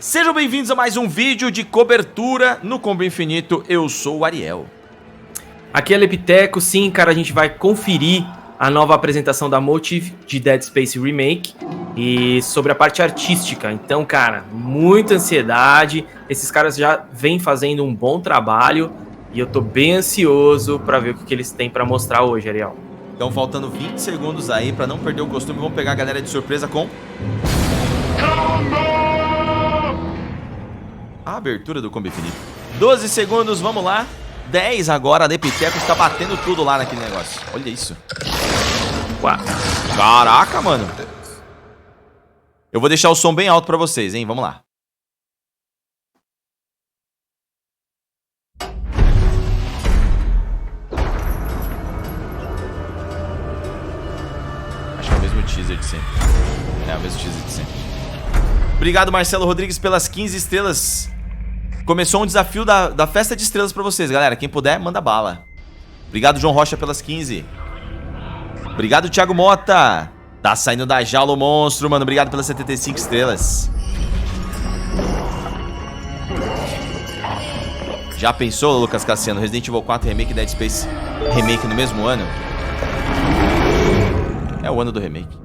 Sejam bem-vindos a mais um vídeo de cobertura no Combo Infinito. Eu sou o Ariel. Aqui é Alepitecus. Sim, cara, a gente vai conferir a nova apresentação da Motive de Dead Space Remake e sobre a parte artística. Então, cara, muita ansiedade. Esses caras já vêm fazendo um bom trabalho e eu tô bem ansioso pra ver o que eles têm pra mostrar hoje, Ariel. Então, faltando 20 segundos aí pra não perder o costume, vamos pegar a galera de surpresa com a abertura do Combo Infinito. 12 segundos, vamos lá. 10 agora, a Alepitecus tá batendo tudo lá naquele negócio. Olha isso. Caraca, mano. Eu vou deixar o som bem alto pra vocês, hein? Vamos lá. Acho que é o mesmo teaser de sempre. É o mesmo teaser de sempre. Obrigado, Marcelo Rodrigues, pelas 15 estrelas. Começou um desafio da festa de estrelas pra vocês, galera. Quem puder, manda bala. Obrigado, João Rocha, pelas 15. Obrigado, Thiago Mota. Tá saindo da jaula o monstro, mano. Obrigado pelas 75 estrelas. Já pensou, Lucas Cassiano? Resident Evil 4 Remake e Dead Space Remake no mesmo ano? É o ano do remake.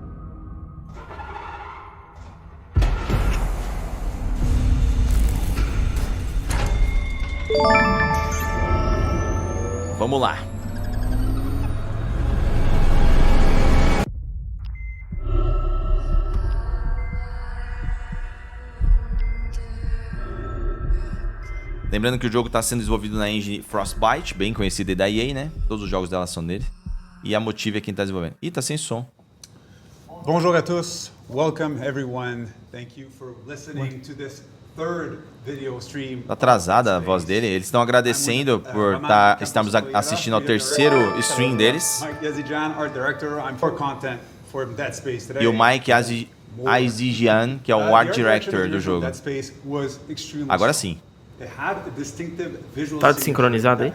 Vamos lá. Lembrando que o jogo está sendo desenvolvido na engine Frostbite, bem conhecida da EA, né? Todos os jogos dela são dele. E a Motive é quem está desenvolvendo. Ih, tá sem som. Bonjour a tous. Welcome everyone. Thank you for listening to this third video stream. Tá atrasada a voz dele. Eles estão agradecendo por estarmos assistindo ao terceiro stream deles. E o Mike Azigian, que é o Art Director do jogo. Agora sim. Tá desincronizado aí?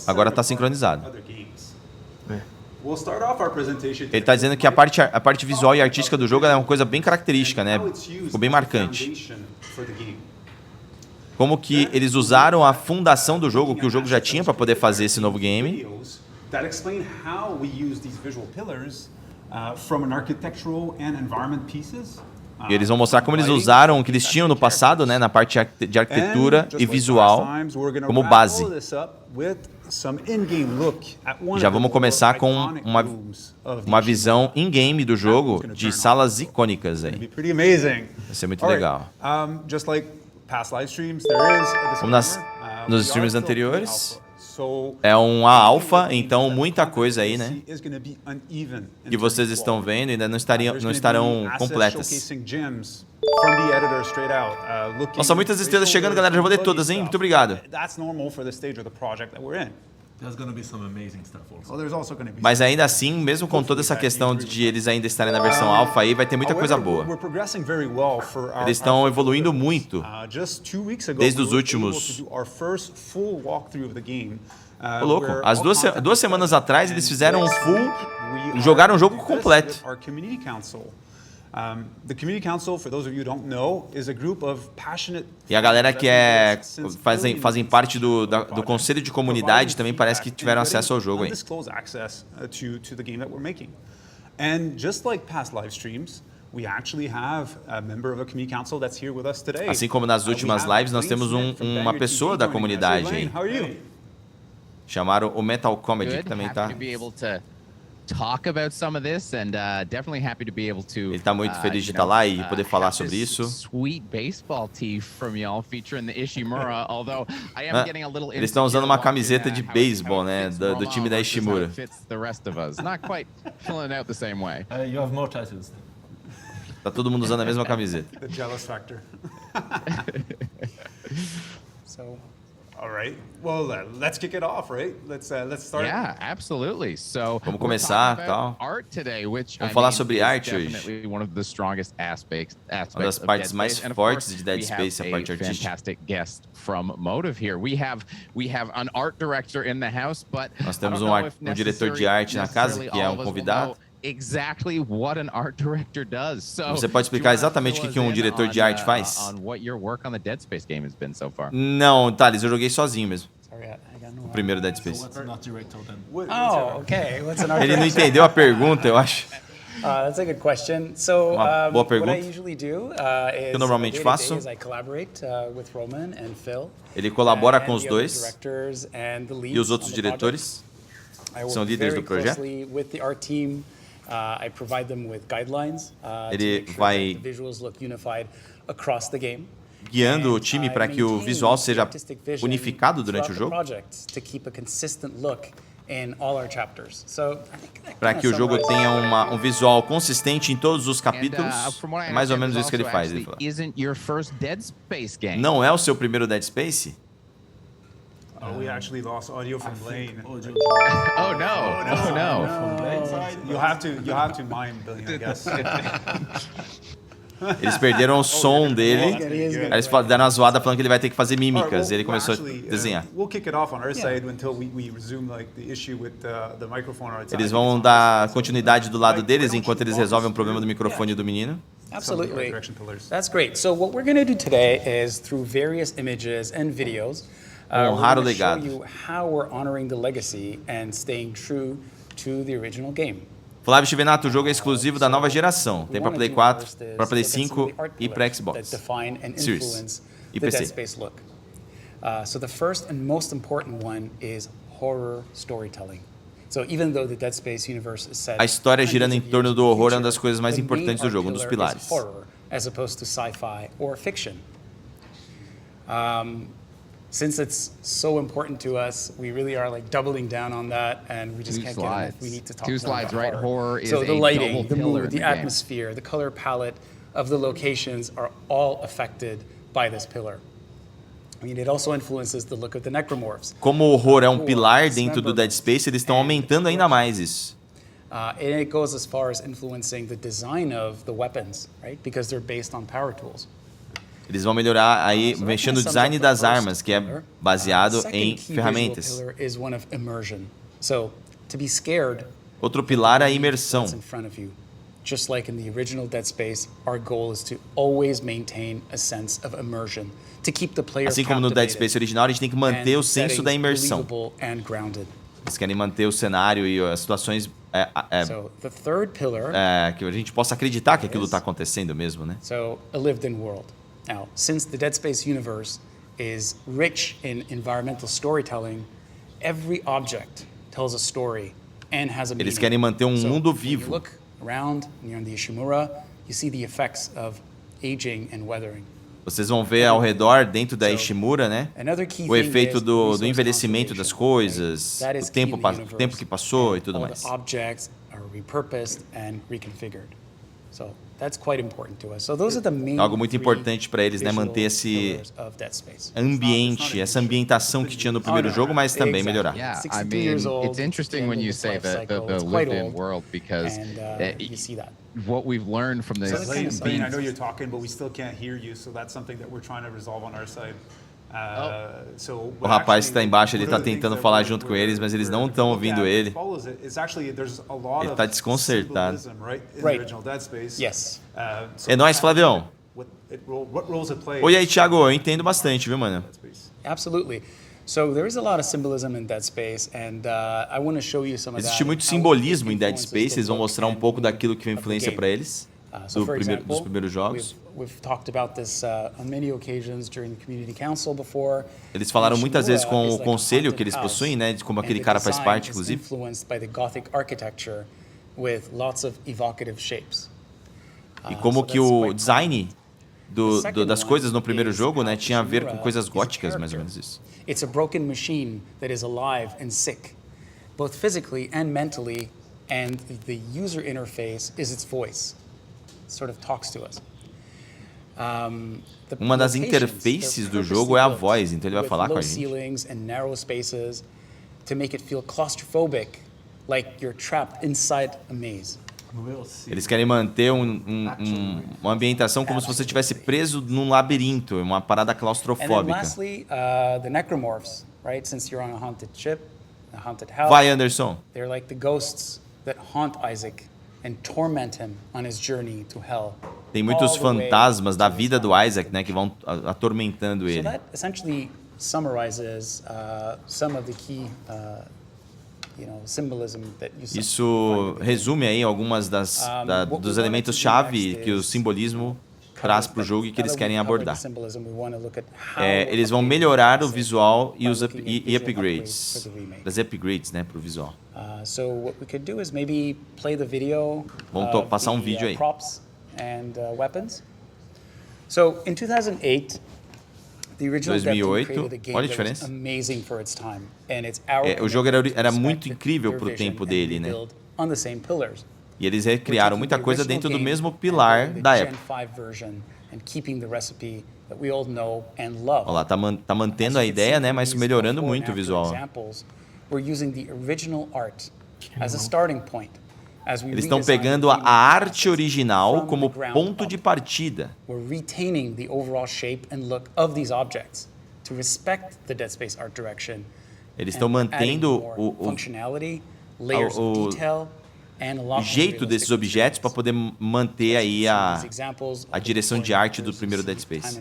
Agora tá sincronizado. Ele tá dizendo que a parte visual e artística do jogo é uma coisa bem característica, né? Ficou bem marcante. Como que eles usaram a fundação do jogo, que o jogo já tinha para poder fazer esse novo game. E eles vão mostrar como eles usaram o que eles tinham no passado, né, na parte de arquitetura e visual como base. E já vamos começar com uma visão in-game do jogo de salas icônicas aí. Vai ser muito legal. Como nos streams anteriores, é uma alpha, então muita coisa aí, né? Que vocês estão vendo ainda não estarão completas. Nossa, muitas estrelas chegando, galera. Já vou ler todas, hein? Muito obrigado. Mas ainda assim, mesmo com toda essa questão de eles ainda estarem na versão alpha aí, vai ter muita coisa boa. Eles estão evoluindo muito desde os últimos. Ô, louco, as duas semanas atrás eles fizeram um full, jogaram o jogo completo. E a galera que fazem parte do conselho de comunidade também parece que tiveram acesso ao jogo aí. Assim como nas últimas lives, nós temos uma pessoa da comunidade aí. Chamaram o Metal Comedy, que também tá. Ele tá muito feliz de estar lá e poder falar sobre isso. Eles estão usando uma camiseta de beisebol, né, do time da Ishimura. Tá todo mundo usando a mesma camiseta. The jealous factor. All right. Well, let's kick it off, right? Let's start. Yeah, absolutely. So, vamos começar, tal. Vamos falar sobre arte hoje. Uma das partes mais fortes de Dead Space, a parte artística. Nós temos um diretor de arte na casa, que é um convidado. exactly what an art director does. So, Você pode explicar exatamente o que um diretor de arte faz? On what your work on the Dead Space game has been so far. Não, Thales, eu joguei sozinho mesmo. Sorry, I got no O primeiro Dead Space. What's an art director then? Oh, Okay. What's an art Ele não director? entendeu a pergunta, eu acho. That's a good question. So, Uma boa what I pergunta. usually do is eu normalmente faço. I collaborate with Roman and Phil. Ele colabora and com os the other dois directors and the leads e os outros on the diretores project. I work são líderes very do projeto. closely with the art team. I provide them with guidelines Ele to make sure vai that the visuals look unified across the game. guiando o time para que o visual seja unificado durante o jogo, para que o jogo tenha um visual consistente em todos os capítulos. É mais ou menos isso que ele faz. Ele fala. Não é o seu primeiro Dead Space? We actually lost audio from Blaine. Oh no! Oh no! You have to mime Blaine, I guess. Eles perderam o som dele. Aí eles deram uma zoada falando que ele vai ter que fazer mímicas. E ele começou a desenhar. We'll kick it off on our side until we resume like the issue with the microphone outside. Eles vão dar continuidade do lado deles enquanto eles resolvem o problema do microfone do menino. Absolutely. That's great. So what we're going to do today is through various images and videos, Honrar o we're going to show legado. you how we're honoring the legacy and staying true to the original game. Flávio Chivenato, o jogo é exclusivo da nova geração. Tem para Play 4, para Play 5 e para Xbox Series e PC. So the first and most important one is horror storytelling. So even though the Dead Space universe is set A história girando em torno do horror é uma das coisas mais importantes do jogo, um dos pilares. Horror as opposed to sci-fi or fiction. Since it's so important to us, we really are like doubling down on that, and we just can't get enough. We need to talk Two more slides, about right? Horror is so the a lighting, double the pillar mood, in the the game. atmosphere, the color palette of the locations are all affected by this pillar. I mean, it also influences the look of the Necromorphs. Como o horror é um pilar dentro do Dead Space, eles estão aumentando ainda mais isso. And it goes as far as influencing the design of the weapons, right? Because they're based on power tools. Eles vão melhorar aí, mexendo no design das armas, que é baseado em ferramentas. Outro pilar é a imersão. Just like in the original Dead Space, our goal is to always maintain a sense of immersion, to keep the player Assim como no Dead Space original, a gente tem que manter o senso da imersão. Eles querem manter o cenário e as situações que a gente possa acreditar que aquilo está acontecendo mesmo, né? So, a lived-in world. Now, since the Dead Space universe is rich in environmental storytelling, every object tells a story and has a meaning. Eles querem manter mundo vivo. You look around, and you're in the Ishimura, you see the effects of aging and weathering. Vocês vão ver ao redor, dentro da Ishimura, né? O efeito do envelhecimento das coisas, o tempo que passou e tudo mais. Objects are repurposed and reconfigured. So that's quite important to us. So those are the main Algo muito importante para eles, né? Manter esse ambiente, essa ambientação que tinha no primeiro jogo, mas também melhorar. Yeah, I mean, it's interesting when you say the lived-in world because you see that. What we've learned from this. Blaine, I know you're talking, but we still can't hear you, so that's something that we're trying to resolve on our side. O rapaz que está embaixo, ele está tentando falar junto com eles, mas eles não estão ouvindo ele. Ele está desconcertado. Yes. É nóis, Flavião. Oi aí, Thiago, eu entendo bastante, viu, mano? Absolutely. So there is a lot of symbolism in Dead Space, and I want to show you some of that. Existe muito simbolismo em Dead Space, eles vão mostrar um pouco daquilo que foi influência para eles. Dos primeiros jogos. Eles falaram muitas vezes com o conselho que eles possuem, né, de como aquele cara faz parte, inclusive. E como que o design das coisas no primeiro jogo, né, tinha a ver com coisas góticas, mais ou menos isso. It's a broken machine that is alive and sick, both physically and mentally, and the user interface is its voice. Sort of talks to us. Uma das interfaces do jogo é a voz, então ele vai falar com a gente. Eles querem manter uma ambientação como se você estivesse preso num labirinto, uma parada claustrofóbica. The Necromorphs, right? Since you're on a haunted ship, a haunted house. Vai, Anderson. They're like the ghosts that haunt Isaac and torment him on his journey to hell. Tem muitos fantasmas da vida do Isaac, né, que vão atormentando So ele. that essentially summarizes some of the key symbolism that you see. Isso resume aí algumas dos elementos-chave que o simbolismo traz para o jogo e que eles querem abordar. Eles vão melhorar o visual e os upgrades. Das upgrades, né, para o visual. So what we could do is maybe play the video. Vamos passar um vídeo aí. Props and weapons. So in 2008, the original 2008, created a game olha a that was diferença. amazing for its time, and it's our O jogo era muito perspective, incrível your pro vision, tempo and dele, né? build on the same pillars. E eles recriaram muita coisa dentro do mesmo pilar da época. Olha lá, tá mantendo a ideia, né, mas melhorando muito o visual. Eles estão pegando a arte original como ponto de partida. Eles estão mantendo o jeito desses objetos para poder manter aí a direção de arte do primeiro Dead Space.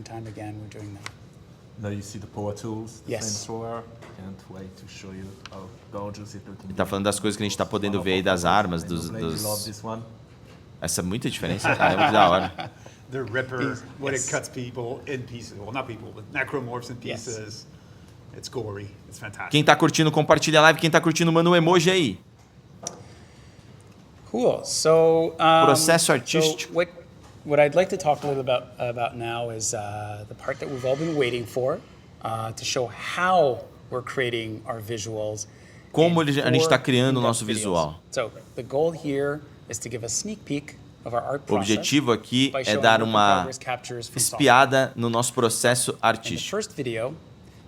Now you see the power tools, the Yes. flamethrower. Can't wait to show you how gorgeous it looks. Ele tá falando das coisas que a gente tá podendo ver aí das armas, I love this one. Essa é muita diferença, é muito da hora. The Ripper, when Yes. it cuts people in pieces. Well, not people, but Necromorphs in pieces. It's gory. It's fantastic. Quem tá curtindo, compartilha a live. Quem tá curtindo, manda um emoji aí. Cool. So, Processo artístico. So what I'd like to talk a little about now is the part that we've all been waiting for, to show how we're creating our visuals. Como a gente está in criando o in-depth nosso videos. visual. So the goal here is to give a sneak peek of our art O process objetivo aqui by é showing dar work in uma progress captures from software. espiada no nosso processo In the artístico. first video,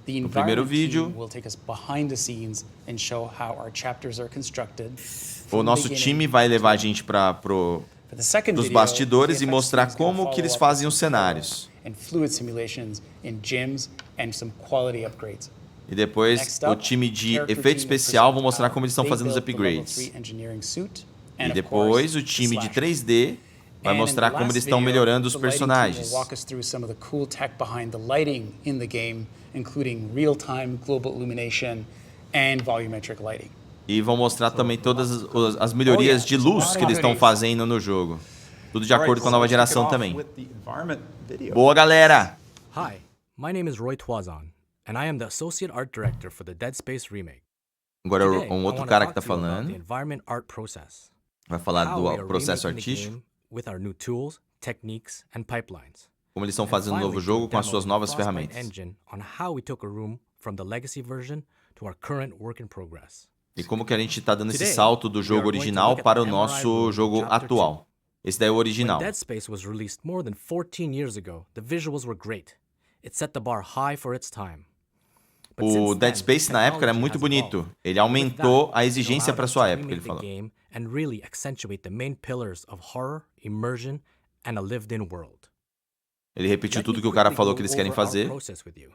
the primeiro environment vídeo, team will take us behind the scenes and show how our chapters are constructed. O nosso time vai levar a gente para os bastidores e mostrar como que eles fazem os cenários. E depois o time de efeito especial vai mostrar como eles estão fazendo os upgrades. E depois o time de 3D vai mostrar como eles estão melhorando os personagens. E vão mostrar também todas as melhorias de luz que eles estão fazendo no jogo. Tudo de acordo com a nova geração também. Boa, galera! Hi, my name is Roy Toison, and I am the Associate Art Director for the Dead Space Remake. Agora Today, um I outro wanna cara que talk tá to you about falando the environment art process. vai falar How we are do processo remaking the artístico, game with our new tools, techniques, and pipelines. como eles estão And fazendo um novo finally, jogo to com as demo suas the novas Frostbite ferramentas. engine on how we took a room from the legacy version to our current work in progress. E como que a gente está dando esse Today, salto do we jogo are going to original look at para o the nosso MRI jogo Chapter atual. Esse daí é o When original. Dead Space was released more than 14 years ago, the visuals were great. It set the bar high for its time. But O since Dead then, Space na época era technology muito has bonito. evolved. Ele With aumentou that, a it exigência allowed para us sua to época, ele remake the falou. game and really accentuate the main pillars of horror, immersion, and a lived-in world. Ele repetiu Let tudo me que o cara quickly falou go que eles querem over our fazer. process with you.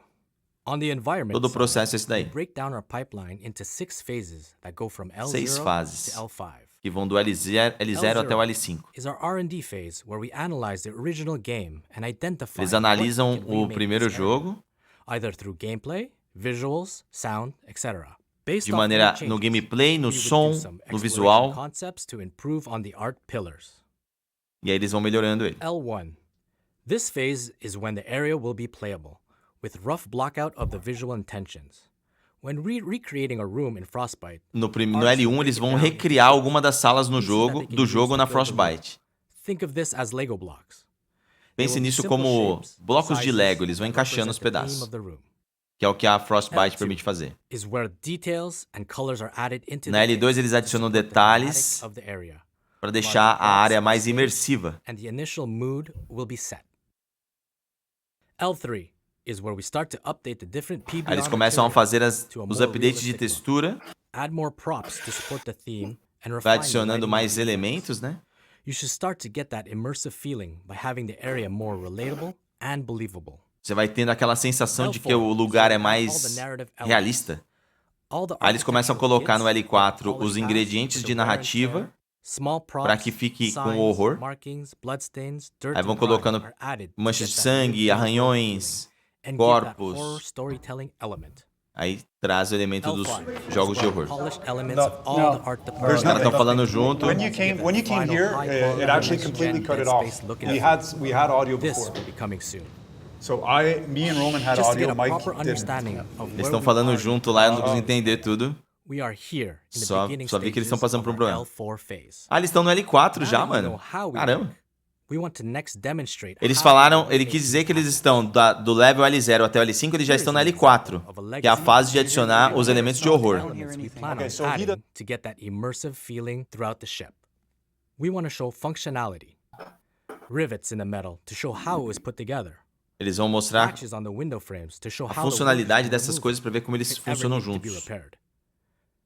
On the environment Todo o side, processo é esse daí. we break down our pipeline into 6 phases that go from L0 6 fases to L5. que vão do L0 até o L5. Is our R&D phase where we analyze the original game and identify Eles what we analisam can o remake primeiro this area, jogo either through gameplay, visuals, sound, etc. Based de off maneira any no changes, gameplay, no we would som, do some no exploration visual, concepts to improve on the art pillars. e aí eles vão melhorando ele. L1. This phase is when the area will be playable, with rough blockout of the visual intentions. When recreating a room in Frostbite, No L1 eles vão recriar alguma das salas no jogo, do jogo na Frostbite. think of this as Lego blocks. They Pense will be nisso simple como shapes, blocos de sizes, Lego, eles vão that encaixando os represent the theme pedaços, of the room. que é o que a Frostbite L2 permite fazer. Is where details and colors are added into Na the L2 game eles to adicionam support the detalhes thematic of the area, para deixar a área mais imersiva. and the initial mood will be set. L3 is where we start to update the different PBR Aí eles começam a materials fazer to a os more updates de realistic look. textura, Add more props to support the theme and vai refine the adicionando lighting mais details. elementos, né? You should start to get that immersive feeling by having the area more relatable and believable. Você vai tendo aquela sensação de que o lugar é mais realista. All the Aí eles começam a colocar no architectural L4 kits, os ingredientes de narrativa para que fique com horror. Aí vão colocando manchas de sangue, arranhões, corpos. Aí traz o elemento dos jogos de horror. Os caras estão falando junto. When you came here, it actually completely cut it off. We had audio before. So me and Roman had audio, and Mike didn't. Eles estão falando junto lá, eu não consigo entender tudo. Só vi que eles estão passando por um problema. Ah, eles estão no L4 já, mano. Caramba. Eles falaram, ele quis dizer que eles estão do level L0 até o L5, eles já estão no L4, que é a fase de adicionar os elementos de horror. Okay, so he does. To get that immersive feeling throughout the ship. We want to show functionality. Rivets in the metal to show how it was put together. Eles vão mostrar Latches on the window frames to show a how funcionalidade dessas coisas para ver como eles funcionam juntos.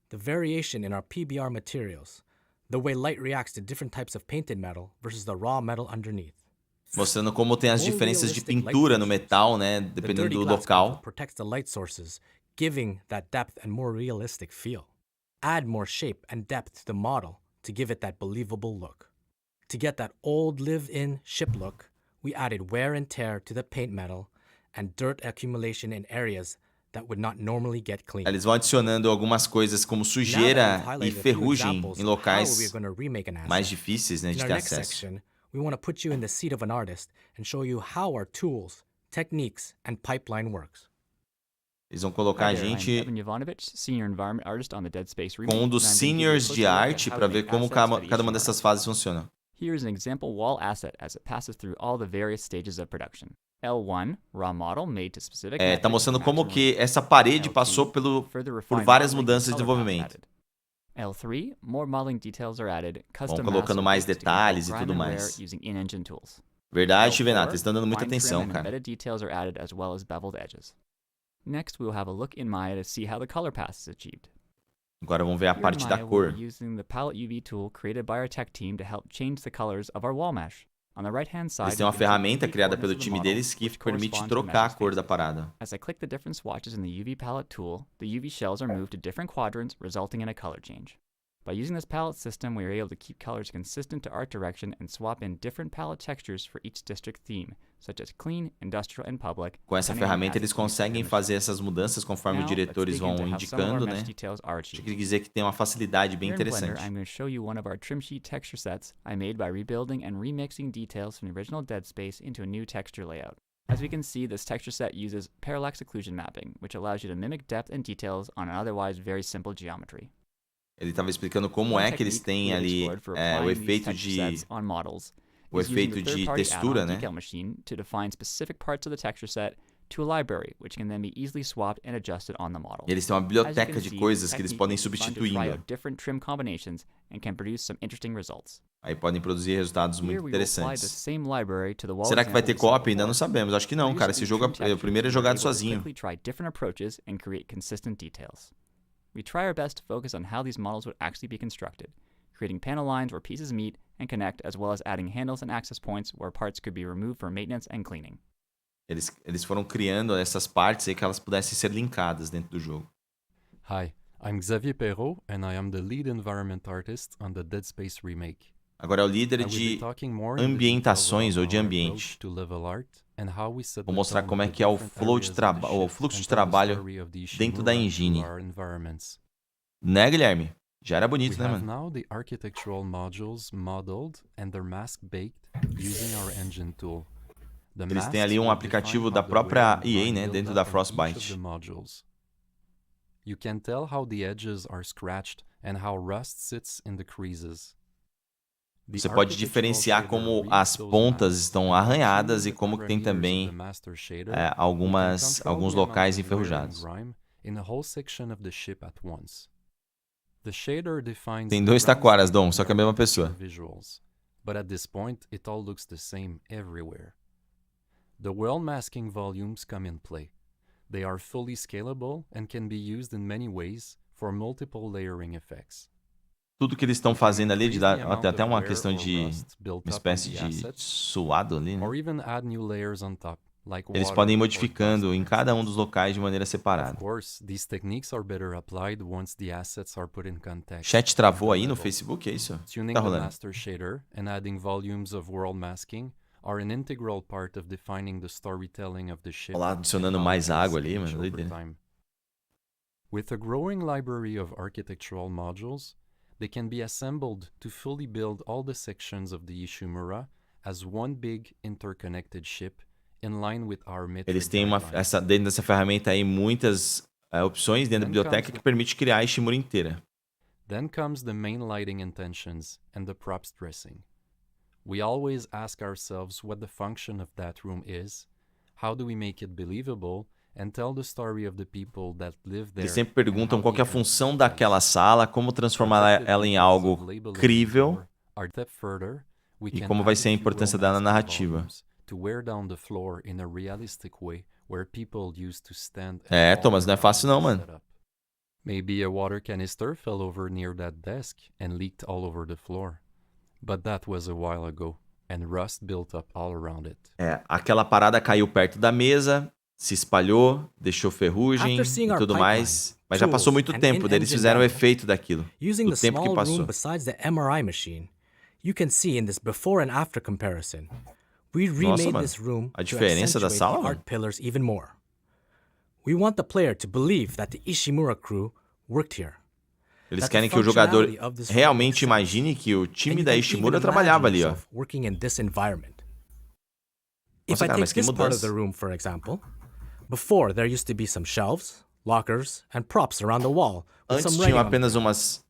The variation in our PBR materials, the way light reacts to different types of painted metal versus the raw metal underneath. Mostrando como tem as diferenças de pintura no metal, né, dependendo do local. Protects the light sources, giving that depth and more realistic feel. Add more shape and depth to the model to give it that believable look. To get that old live-in ship look, we added wear and tear to the paint metal and dirt accumulation in areas that would not normally get cleaned. Eles vão adicionando algumas coisas como sujeira e ferrugem em locais mais difíceis, né, de ter acesso. We want to put you in the seat of an artist and show you how our tools, techniques, and pipeline works. Eles vão colocar a gente com um dos seniors de arte para ver como cada uma dessas fases funciona. Here is an example wall asset as it passes through all the various stages of production. L1, raw model made to specific tá mostrando como que essa parede passou por várias mudanças de desenvolvimento. L3, more modeling details are added, vão colocando mais detalhes e tudo mais. Using in-engine tools. Verdade, Venato, eles estão dando muita atenção, cara. Embedded details are added as well as beveled edges. Next, we will have a look in Maya to see how the color path is achieved. Agora vamos ver a parte da cor. Using the palette UV tool created by our tech team to help change the colors of our wall mesh. On the right-hand side, eles têm uma ferramenta criada pelo time deles que permite trocar a cor da parada. As I click the different swatches in the UV palette tool, the UV shells are moved to different quadrants, resulting in a color change. By using this palette system, we are able to keep colors consistent to art direction and swap in different palette textures for each district theme, such as clean, industrial, and public. Com essa ferramenta eles conseguem fazer essas mudanças conforme os diretores vão indicando, né? Isso quer dizer que tem uma facilidade bem interessante. I'm going to show you one of our trim sheet texture sets I made by rebuilding and remixing details from the original Dead Space into a new texture layout. As we can see, this texture set uses parallax occlusion mapping, which allows you to mimic depth and details on an otherwise very simple geometry. Ele estava explicando como é que eles têm ali o efeito de textura, né? To define specific parts of the texture set to a library, which can then be easily swapped and adjusted on the model. Eles têm uma biblioteca de coisas que eles podem substituindo. Different trim combinations and can produce some interesting results. Aí podem produzir resultados muito interessantes. Será que vai ter co-op? Ainda não sabemos. Acho que não, cara. Esse jogo o primeiro é jogado sozinho. We try our best to focus on how these models would actually be constructed, creating panel lines where pieces meet and connect, as well as adding handles and access points where parts could be removed for maintenance and cleaning. Eles foram criando essas partes aí que elas pudessem ser linkadas dentro do jogo. Hi, I'm Xavier Perrault and I am the lead environment artist on the Dead Space Remake. Agora é o líder de ambientações ou de ambiente. Vou mostrar como é que é o fluxo de trabalho dentro da engine. Né, Guilherme? Já era bonito, né, mano? Eles têm ali um aplicativo da própria EA, né, dentro da Frostbite. You can tell how the edges are scratched and how rust sits in the creases. Você pode diferenciar como as pontas estão arranhadas e como tem também alguns locais enferrujados. Tem dois taquaras, Dom, só que é a mesma pessoa. The world masking volumes come in play. They are fully scalable and can be used in many ways for multiple layering effects. Tudo que eles estão fazendo ali, de dar até uma questão de uma espécie de suado ali, né? Or even add new layers on top, like Eles water podem ir or modificando em transparency. cada um dos locais de maneira Of separada. course, these techniques are better applied once the assets are put in context. Chat travou aí no level. Facebook, é isso? Tuning Tá the rolando. master shader and adding volumes of world masking are an integral part of defining the storytelling of the ship. Olha lá, adicionando and how mais it can água ali, change mano, over doideira. time. With a growing library of architectural modules, they can be assembled to fully build all the sections of the Ishimura as one big interconnected ship in line with our metric Eles têm guidelines. dentro dessa ferramenta aí muitas opções dentro da biblioteca que permite criar a Ishimura inteira. Then comes the main lighting intentions and the props dressing. We always ask ourselves what the function of that room is, how do we make it believable, and tell the story of the people that live there. Eles sempre perguntam qual que é a função daquela sala, como transformar ela em algo crível e como vai ser a importância dela na narrativa. É, Thomas, não é fácil não, mano. Maybe a water canister fell over near that desk and leaked all over the floor. But that was a while ago, and rust built up all around it. É, aquela parada caiu perto da mesa, se espalhou, deixou ferrugem e tudo mais, mas já passou muito tempo, daí eles fizeram o efeito daquilo, Using do the tempo que small room passou. besides the MRI machine, you can see in this before and after comparison, we Nossa, remade mano, this room a to diferença da accentuate sala, the mano. art pillars even more. We want the player to believe that the Ishimura crew worked here. Eles querem que o jogador realmente imagine que o time da Ishimura trabalhava ali, ó. Working in this environment. If Nossa, I cara, mas take que this part of mudança. the room, for example, before there used to be some shelves, lockers, and props around the wall with Antes some tinham writing on apenas them. uns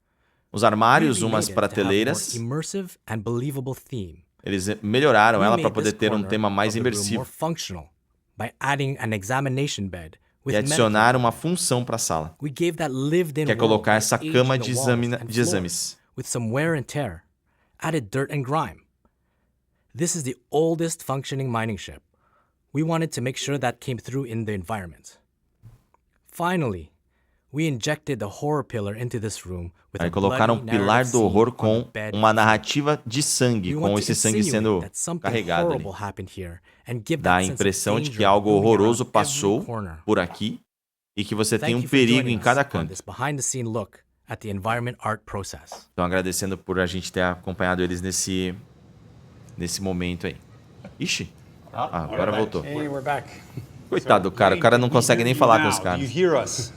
We armários, remade umas it to have a more prateleiras. immersive and believable theme. Eles melhoraram We ela made para poder this ter um corner tema mais of the room imersivo more functional by adding an examination bed with e medical adicionaram uma equipment. função para a sala, We gave that lived-in que é world colocar by essa aging cama the de walls and de floors exames. with some wear and tear, added dirt and grime. This is the oldest functioning mining ship. We wanted to make sure that came through in the environment. Finally, we injected the horror pillar into this room with Aí a colocaram bloody o pilar narrative do scene horror on com the bed uma in front. narrativa de sangue, We com want to esse sangue insinuate sendo that something carregado ali. horrible happened here and give Dá a that sense of impressão de que danger algo looming horroroso around every passou corner. por aqui e que você tem Thank um you for perigo joining em us cada on canto. this behind-the-scene look at the environment art process. Então agradecendo por a gente ter acompanhado eles nesse momento aí. Ixi, agora voltou. Hey, we're back. Coitado do cara, o cara não consegue nem falar com os Do caras. you hear us?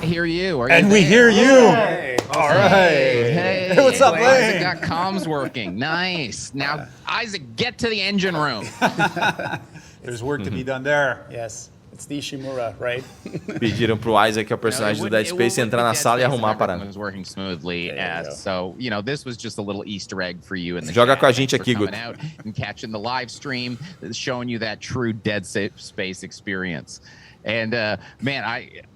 I hear you. Are And you we there? hear you. All right. Hey, What's up, Isaac Lane? got comms working. Nice. Now, Isaac, get to the engine room. There's work to be done there. Yes, it's the Ishimura, right? Pediram pro Isaac, que é o personagem do Dead Space, entrar na sala e arrumar a parada. Was working smoothly, so this was just a little Easter egg for you in the Joga chat. com a gente Thanks for aqui, coming Guto. out and catching the live stream, showing you that true Dead Space experience. And man,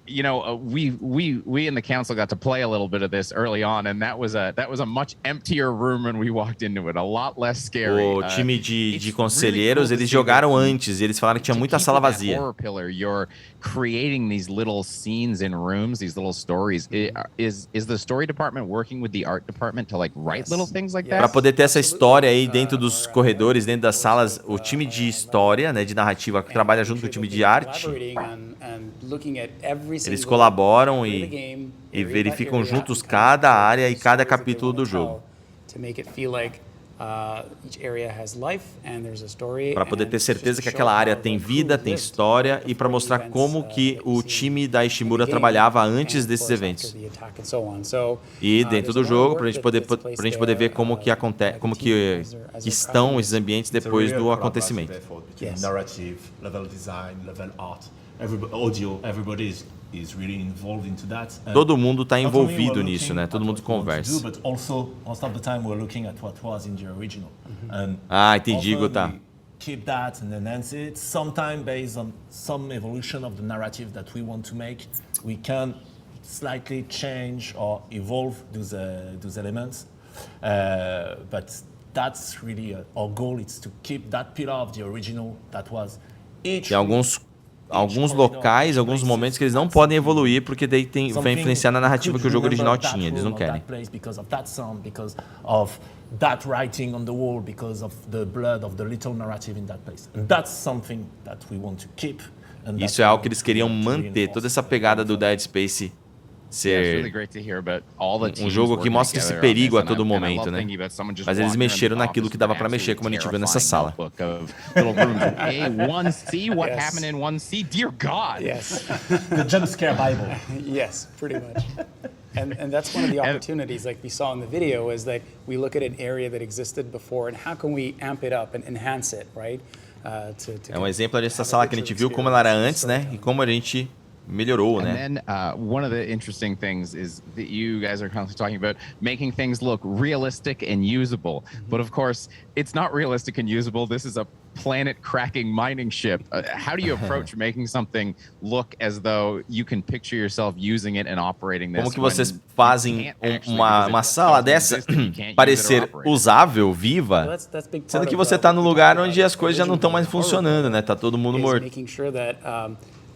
we in the council got to play a little bit of this early on, and that was a much emptier room when we walked into it, a lot less scary. O time de conselheiros, eles jogaram antes e eles falaram que tinha muita sala vazia. Horror pillar, you're creating these little scenes in rooms, these little stories. Is the story department working with the art department to like write little things like Para that? poder ter essa história aí dentro dos corredores, dentro das salas, o time de história, né, de narrativa, que trabalha junto com o time de arte, eles colaboram e verificam juntos cada área e cada capítulo do jogo. Para poder ter certeza que aquela área tem vida, tem história e para mostrar como que o time da Ishimura trabalhava antes desses eventos. E dentro do jogo, para a gente poder ver como que acontece, como que estão esses ambientes depois do acontecimento. Narrative, level design, level art, audio, everybody is really involved into that. Todo mundo está envolvido nisso, né? Todo mundo conversa. But also, most of the time, we're looking at what was in the original. And Entendi, Gota. Keep that and enhance it. Sometimes, based on some evolution of the narrative that we want to make, we can slightly change or evolve those elements. But that's really our goal. It's to keep that pillar of the original that was each. Tem alguns locais, alguns momentos que eles não podem evoluir porque daí vai influenciar na narrativa que o jogo original tinha, eles não querem. That writing on the wall because of the blood of the little narrative in that place. And that's something that we want to keep. Isso é algo que eles queriam manter, toda essa pegada do Dead Space ser um jogo que mostra esse perigo a todo momento, né? Mas eles mexeram naquilo que dava pra mexer, como a gente viu nessa sala. Yes. The jump scare Bible. Yes, pretty much. And that's one of the opportunities, like we saw in the video, is that we look at an area that existed before and how can we amp it up and enhance it, right? É um exemplo dessa sala que a gente viu como ela era antes, né? E como a gente melhorou, né? And then one of the interesting things is that you guys are constantly talking about making things look realistic and usable. But of course, it's not realistic and usable. This is a planet-cracking mining ship. How do you approach making something look as though you can picture yourself using it and operating this? Como que vocês fazem uma sala dessa parecer usável, viva, sendo que você está no lugar onde as coisas já não estão mais funcionando, né? Tá todo mundo morto.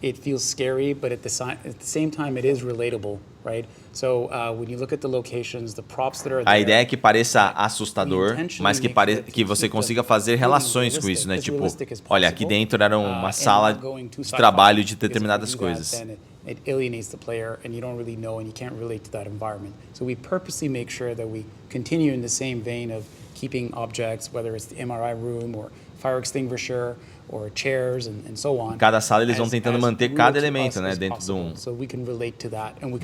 It feels scary, but at the same time, it is relatable, right? So when you look at the locations, the props that are there, a ideia é que pareça assustador, mas que você consiga fazer relações com isso, né? Tipo, olha, aqui dentro era uma sala de trabalho de determinadas coisas. It alienates the player, and you don't really know, and you can't relate to that environment. So we purposely make sure that we continue in the same vein of keeping objects, whether it's the MRI room or fire extinguisher or chairs and so on. Em cada sala eles vão tentando manter cada elemento, né,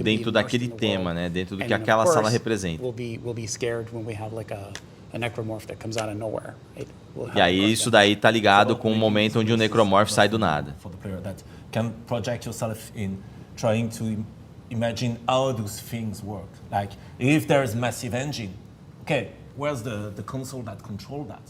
dentro daquele tema, né, dentro do que aquela sala representa. We'll be scared when we have like a Necromorph that comes out of nowhere. E aí isso daí tá ligado com o momento onde o Necromorph sai do nada. Can project yourself in trying to imagine how those things work. Like if there's massive engine, okay, where's the console that control that?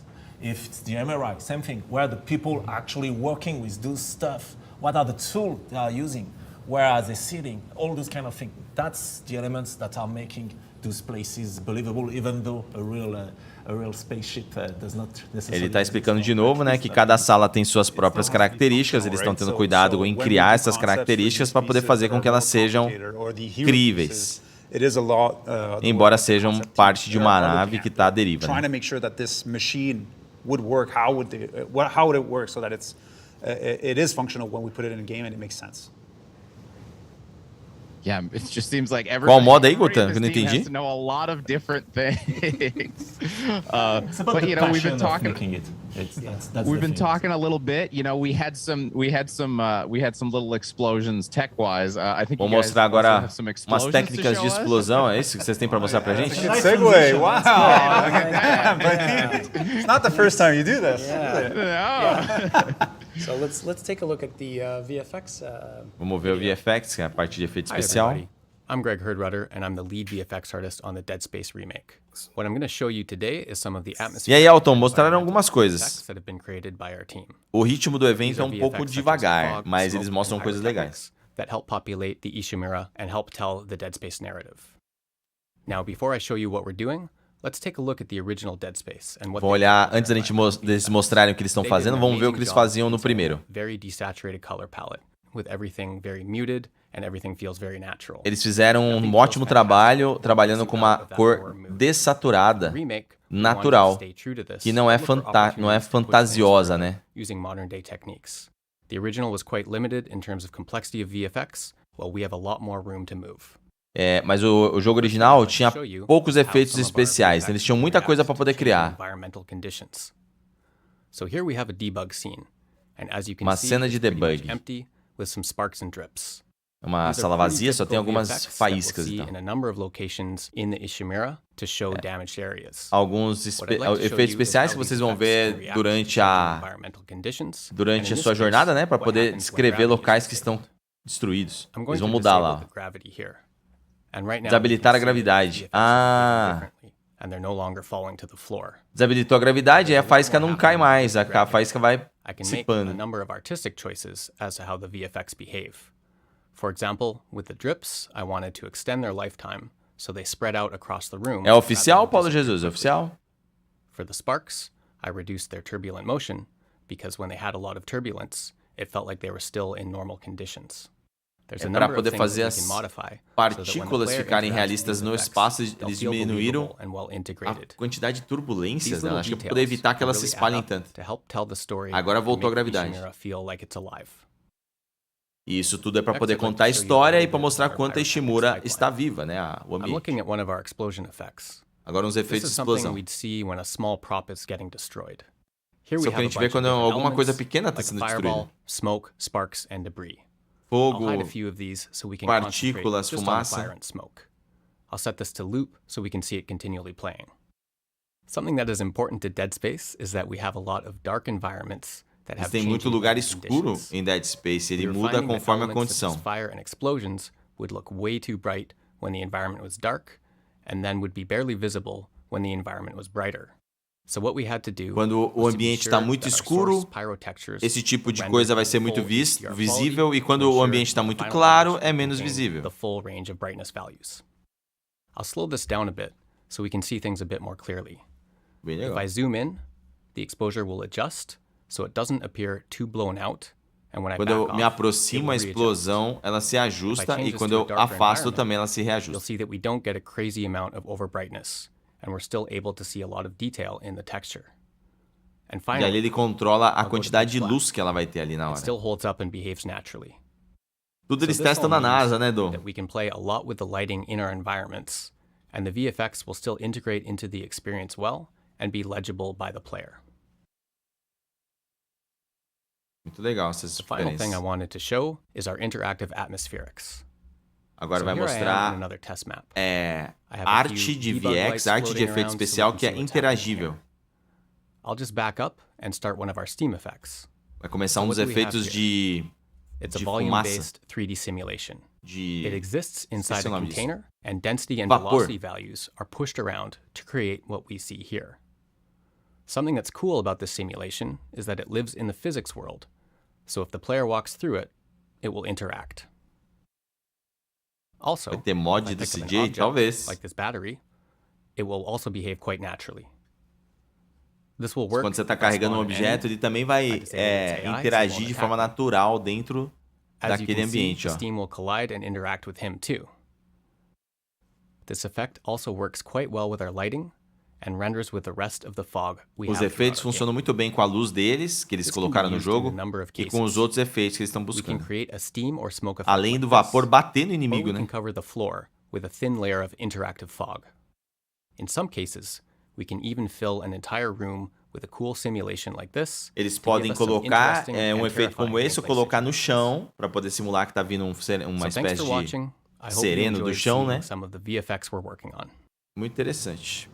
If it's the MRI, same thing. Where are the people actually working with those stuff? What are the tools they are using? Where are they sitting? All those kind of things. That's the elements that are making those places believable, even though a real spaceship does not necessarily. Ele está explicando de novo, né, que cada sala tem suas próprias características. Eles estão tendo cuidado em criar essas características para poder fazer com que elas sejam críveis. Embora sejam parte de uma nave que está à deriva. Né? Would work, how would it work so that it is functional when we put it in a game and it makes sense. Yeah, it just seems like Qual modo aí, Guta? Que eu não entendi. Has to know a lot of different things. But you know, we've been talking. We've been talking a little bit. You know, we had some little explosions tech-wise. I think. Vou mostrar agora umas técnicas de explosão. É isso que vocês têm para mostrar pra gente? Segue! Wow! It's not the first time you do this. So let's take a look at the VFX. Vamos ver o VFX, que é a parte de efeito especial. Hi, I'm Greg Herdrudder, and I'm the lead VFX artist on the Dead Space remake. What I'm going to show you today is some of the E aí, Elton, mostraram algumas coisas. that have been created by our team. O ritmo do evento é um pouco devagar, mas eles mostram coisas legais. That help populate the Ishimura and help tell the Dead Space narrative. Now, before I show you what we're doing, let's take a look at the original Dead Space and what. Vou olhar antes da gente deles mostrarem o que eles estão fazendo. Vamos ver o que eles faziam no primeiro. Very desaturated color palette with everything very muted and everything feels very natural. Eles fizeram um ótimo trabalho trabalhando com uma cor dessaturada, natural, que não é fantasiosa, né? Using modern day techniques. The original was quite limited in terms of complexity of VFX, while we have a lot more room to move. Mas o jogo original tinha poucos efeitos especiais, eles tinham muita coisa para poder criar. Uma cena de debug. Uma sala vazia, só tem algumas faíscas e tal. Alguns efeitos especiais que vocês vão ver durante a sua jornada, né, para poder descrever locais que estão destruídos. Eles vão mudar lá. Desabilitar a gravidade. Desabilitou a gravidade e a faísca não cai mais. A faísca vai dissipando. É oficial, Paulo Jesus? É oficial? For the sparks, I reduced their turbulent motion because when they had a lot of turbulence, it felt like they were still in normal conditions. There's a Para number of poder things fazer that we as can modify partículas ficarem realistas no espaço, eles diminuíram a quantidade de turbulências, né? Acho que para poder evitar que elas se espalhem tanto. Agora voltou a gravidade. E isso tudo é para poder contar a história e para mostrar quanto a Ishimura está viva, né? O ambiente. Agora uns efeitos de explosão. Isso é o que a gente vê quando alguma coisa pequena está sendo destruída. Fogo, partículas, fumaça. I'll set this to loop so we can see it continually playing. Something that is important to Dead Space is that we have a lot of dark environments that have tem muito lugar escuro em Dead Space, ele muda conforme a condição. Fire and explosions would look way too bright when the environment was dark and then would be barely visible when the environment was brighter. So what we had to do, quando o ambiente está muito escuro, esse tipo de coisa vai ser muito visível, e quando o ambiente está muito claro, é menos visível. I'll slow this down a bit so we can see things a bit more clearly. If I zoom in, the exposure will adjust so it doesn't appear too blown out. And when I quando eu me aproximo, a explosão ela se ajusta, e quando eu afasto também ela se reajusta. You'll see that we don't get a crazy amount of overbrightness, and we're still able to see a lot of detail in the texture. And finally, e aí ele controla a quantidade de luz que ela vai ter ali na hora. It still holds up and behaves naturally. Tudo eles testam na NASA, né, Dom? We can play a lot with the lighting in our environments, and the VFX will still integrate into the experience well and be legible by the player. Muito legal essas The final thing I wanted to show is our interactive atmospherics. Agora vai mostrar arte de VX, arte de efeito especial que é interagível. I'll just back up and start one of our steam effects. Vai começar dos efeitos de It's a volume-based 3D simulation. It exists inside a container, and density and velocity values are pushed around to create what we see here. Something that's cool about this simulation is that it lives in the physics world, so if the player walks through it, it will interact. Also, vai ter mod do CJ, talvez. Like this battery, it will also behave quite naturally. This will work. Quando você está carregando um objeto, ele também vai interagir de forma natural dentro daquele ambiente. The steam will collide and interact with him too. This effect also works quite well with our lighting and renders with the rest of the fog we have. Os efeitos funcionam muito bem com a luz deles, que eles colocaram no jogo, e com os outros efeitos que eles estão buscando. Além do vapor bater no inimigo, né? We can cover the floor with a thin layer of interactive fog. In some cases, we can even fill an entire room with a cool simulation like this. Eles podem colocar efeito como esse ou colocar no chão para poder simular que tá vindo uma espécie de sereno do chão, né? Muito interessante.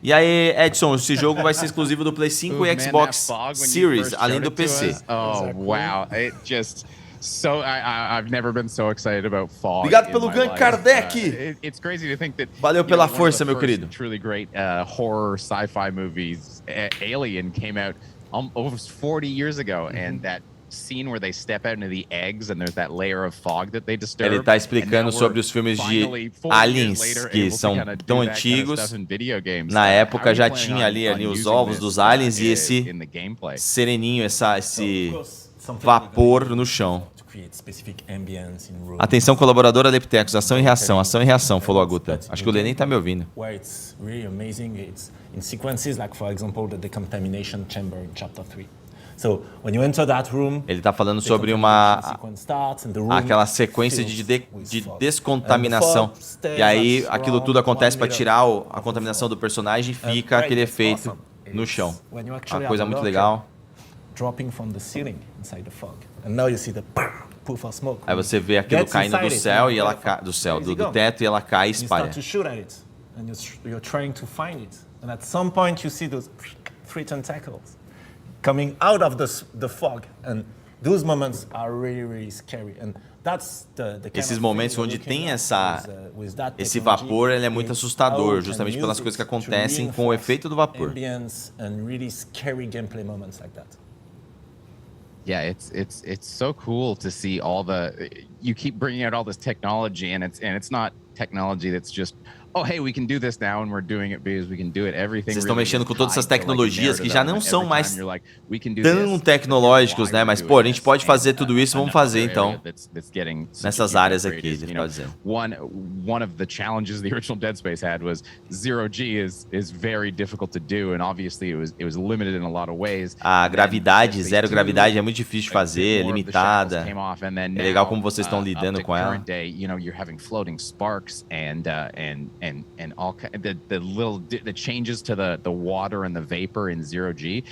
E aí, Edson, esse jogo vai ser exclusivo do Play 5 e Xbox Series, além do PC. Oh, wow. It just so I've never been so excited about fog. Obrigado pelo gank, Kardec. It's crazy to think that. Valeu pela força, meu querido. Truly great horror sci-fi movies. Alien came out almost 40 years ago, and that scene where they step out into the eggs and there's that layer of fog that they disturb. Ele tá explicando sobre os filmes de aliens que são tão antigos. Na época já tinha ali os ovos dos aliens e esse sereninho, esse vapor no chão. Atenção, colaborador Alepitecus, ação e reação, falou a Guta. Acho que o Lenin tá me ouvindo. In sequences like, for example, the decontamination chamber in chapter 3. So, when you enter that room, ele está falando sobre aquela sequência de descontaminação. E aí aquilo tudo acontece para tirar a contaminação do personagem e fica aquele efeito no chão. Uma coisa muito legal. Aí você vê aquilo caindo do céu e ela do teto e ela cai e espalha. And at some point you see those 3 tentacles coming out of the fog, and those moments are really, really scary. And that's the esses momentos onde tem esse vapor, ele é muito assustador, justamente pelas coisas que acontecem com o efeito do vapor. And really scary gameplay moments like that. Yeah, it's so cool to see all you keep bringing out all this technology, and it's not technology that's just oh, hey, we can do this now, and we're doing it because we can do it. Everything. Vocês estão mexendo com todas essas tecnologias que já não são mais tão tecnológicos, né? Mas, pô, a gente pode fazer tudo isso, vamos fazer, então, nessas áreas aqui, ele tá dizendo. One of the challenges the original Dead Space had was zero-G is very difficult to do, and obviously it was limited in a lot of ways. A gravidade, zero gravidade é muito difícil de fazer, é limitada. É legal como vocês estão lidando com ela. You're having floating sparks and all the changes to the water and the vapor in zero-G.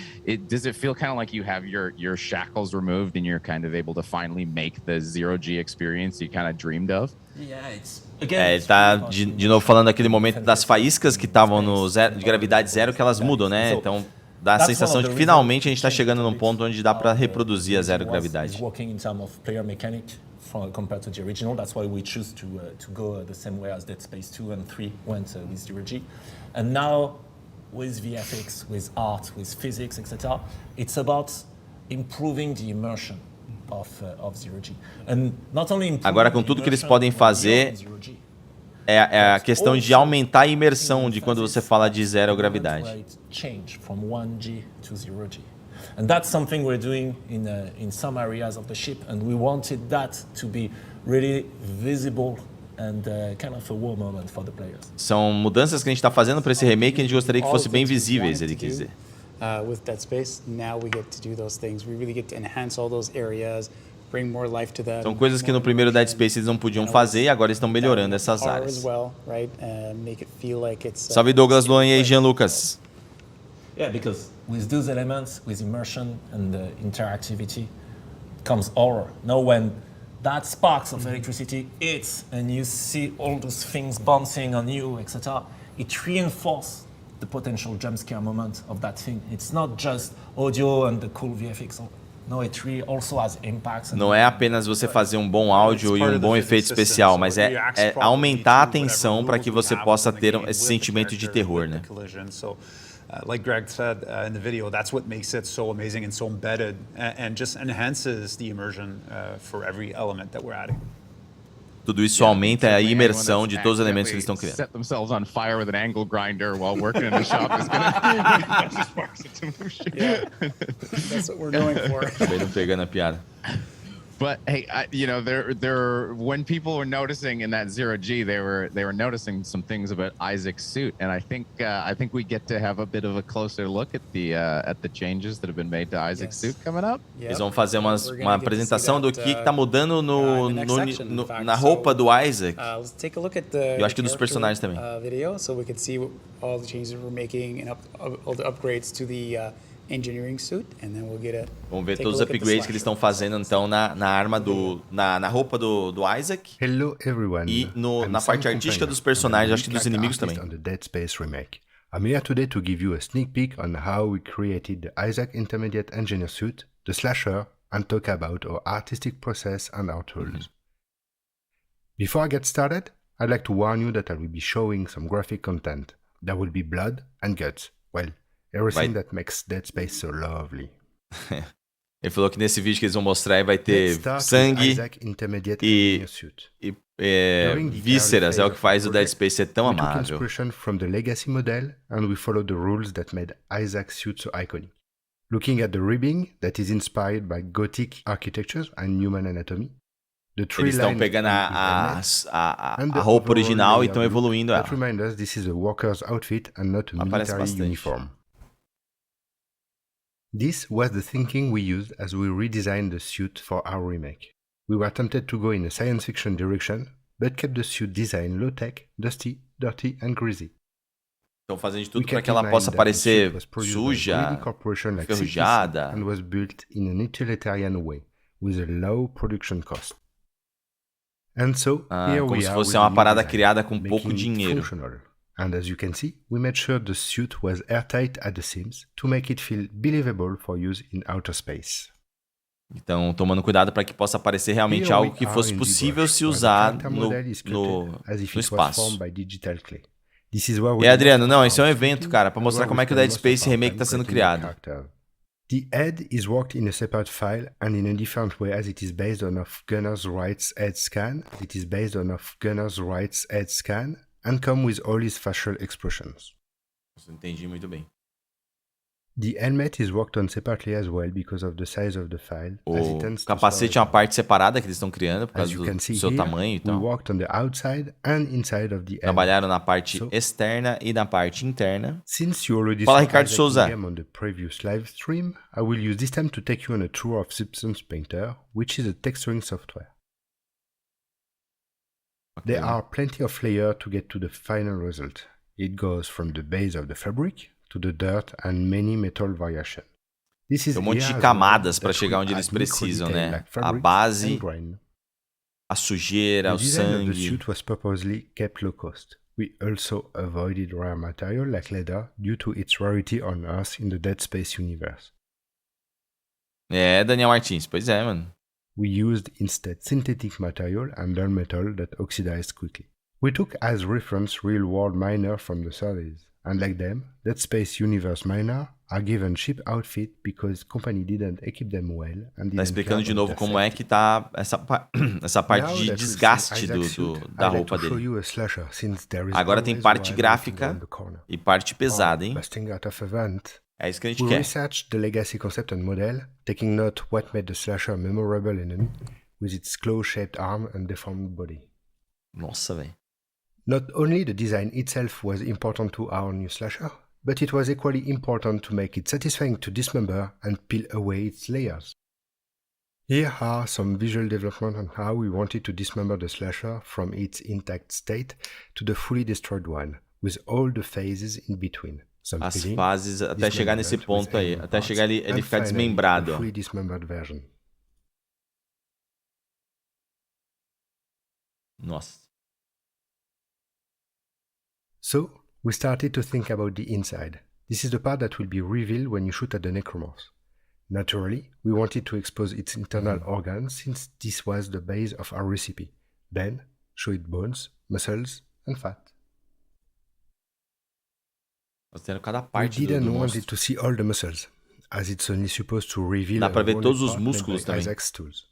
Does it feel kind of like you have your shackles removed and you're kind of able to finally make the zero-G experience you kind of dreamed of? Ele tá de novo falando daquele momento das faíscas que estavam no zero, de gravidade zero, que elas mudam, né? Então dá a sensação de que finalmente a gente está chegando num ponto onde dá para reproduzir a zero gravidade. Compared to the original, that's why we choose to go the same way as Dead Space 2 and 3 went with zero-G. And now, with VFX, with art, with physics, etc., it's about improving the immersion of zero-G. And not only agora, com tudo que eles podem fazer, é a questão de aumentar a imersão de quando você fala de zero gravidade. Change from 1G to zero-G. And that's something we're doing in some areas of the ship, and we wanted that to be really visible and kind of a wow moment for the players. São mudanças que a gente está fazendo para esse remake, a gente gostaria que fossem bem visíveis, ele quis dizer. With Dead Space, now we get to do those things. We really get to enhance all those areas, bring more life to them. São coisas que no primeiro Dead Space eles não podiam fazer e agora estão melhorando essas áreas. Salve Douglas, Luan e aí, Jean Lucas. Yeah, because with those elements, with immersion and interactivity, comes horror. Now, when that sparks of electricity hits and you see all those things bouncing on you, etc., it reinforces the potential jump scare moment of that thing. It's not just audio and the cool VFX. No, it really also has impacts. Não é apenas você fazer um bom áudio e um bom efeito especial, mas é aumentar a tensão para que você possa ter esse sentimento de terror, né? Like Greg said in the video, that's what makes it so amazing and so embedded, and just enhances the immersion for every element that we're adding. Tudo isso aumenta a imersão de todos os elementos que eles estão criando. Set themselves on fire with an angle grinder while working in the shop is gonna sparks it to move shit. Yeah, that's what we're going for. Acabei não pegando a piada. But hey, when people were noticing in that zero-G, they were noticing some things about Isaac's suit, and I think we get to have a bit of a closer look at the changes that have been made to Isaac's suit coming up. Eles vão fazer uma apresentação do que está mudando na roupa do Isaac. Eu acho que dos personagens também. Video, so we can see all the changes we're making and all the upgrades to the engineering suit, and then we'll get a vamos ver todos os upgrades que eles estão fazendo então na arma na roupa do Isaac. Hello everyone. E na parte artística dos personagens, acho que dos inimigos também. On the Dead Space Remake. I'm here today to give you a sneak peek on how we created the Isaac Intermediate Engineer suit, the slasher, and talk about our artistic process and our tools. Before I get started, I'd like to warn you that I will be showing some graphic content. There will be blood and guts. Well, everything that makes Dead Space so lovely. Ele falou que nesse vídeo que eles vão mostrar vai ter sangue e vísceras, é o que faz o Dead Space ser tão amável. We took inspiration from the legacy model and we followed the rules that made Isaac's suit so iconic. Looking at the ribbing that is inspired by Gothic architectures and human anatomy. Eles estão pegando a roupa original e estão evoluindo ela. That reminds us this is a worker's outfit and not a military uniform. This was the thinking we used as we redesigned the suit for our remake. We were tempted to go in a science fiction direction, but kept the suit design low-tech, dusty, dirty and greasy. Estão fazendo de tudo para que ela possa parecer suja, enferrujada. And was built in an utilitarian way, with a low production cost. And so, here como we se are fosse with uma the parada design, criada com pouco making it dinheiro. functional. And as you can see, we made sure the suit was airtight at the seams to make it feel believable for use in outer space. Então, tomando cuidado para que possa parecer realmente algo que fosse possível se usar no espaço. E Adriano, não, esse é um evento, cara, para mostrar como é que o Dead Space Remake está sendo criado. The head is worked in a separate file and in a different way as it is based on of gunner's rights head scan, it is based on of gunner's rights head scan, and come with all his facial expressions. Nossa, entendi muito bem. The helmet is worked on separately as well because of the size of the file. O capacete é uma parte separada que eles estão criando por causa do seu tamanho, então. We worked on the outside and inside of the helmet. Trabalharam na parte externa e na parte interna. Since you already Fala, saw Ricardo Souza. on the previous live stream, I will use this time to take you on a tour of Substance Painter, which is a texturing software. Okay. There are plenty of layers to get to the final result. It goes from the base of the fabric to the dirt and many metal variations. This is Tem monte de camadas para chegar onde eles precisam, né? A base, a sujeira, o sangue. The suit was purposely kept low cost. We also avoided rare material like leather due to its rarity on Earth in the Dead Space universe. É, Daniel Martins, pois é, mano. We used instead synthetic material and dull metal that oxidized quickly. We took as reference real-world miners from the 30s, and like them, Dead Space Universe miners are given cheap outfit because company didn't equip them well and tá explicando de novo como é que tá essa parte de desgaste da roupa dele. Agora tem parte gráfica e parte pesada, hein? É isso que a gente quer. We researched the legacy concept and model, taking note what made the slasher memorable enemy with its claw-shaped arm and deformed body. Nossa, velho. Not only the design itself was important to our new slasher, but it was equally important to make it satisfying to dismember and peel away its layers. Here are some visual development on how we wanted to dismember the slasher from its intact state to the fully destroyed one, with all the phases in between. As fases até chegar nesse ponto aí, até chegar ele ficar desmembrado. Fully dismembered version. Nossa. So, we started to think about the inside. This is the part that will be revealed when you shoot at the Necromorphs. Naturally, we wanted to expose its internal organs since this was the base of our recipe. Then, show it bones, muscles, and fat. We didn't want it to see all the muscles, as it's only supposed to reveal dá pra ver todos os músculos também. Isaac's tools.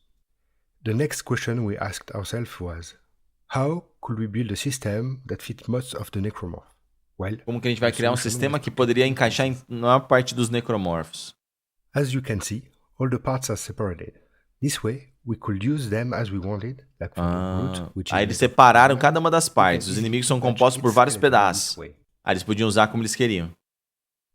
The next question we asked ourselves was, how could we build a system that fit most of the Necromorph? Well, como que a gente vai criar um sistema que poderia encaixar em maior parte dos Necromorphs? As you can see, all the parts are separated. This way, we could use them as we wanted, like for the root, which aí eles separaram cada uma das partes. Os inimigos são compostos por vários pedaços. Aí eles podiam usar como eles queriam.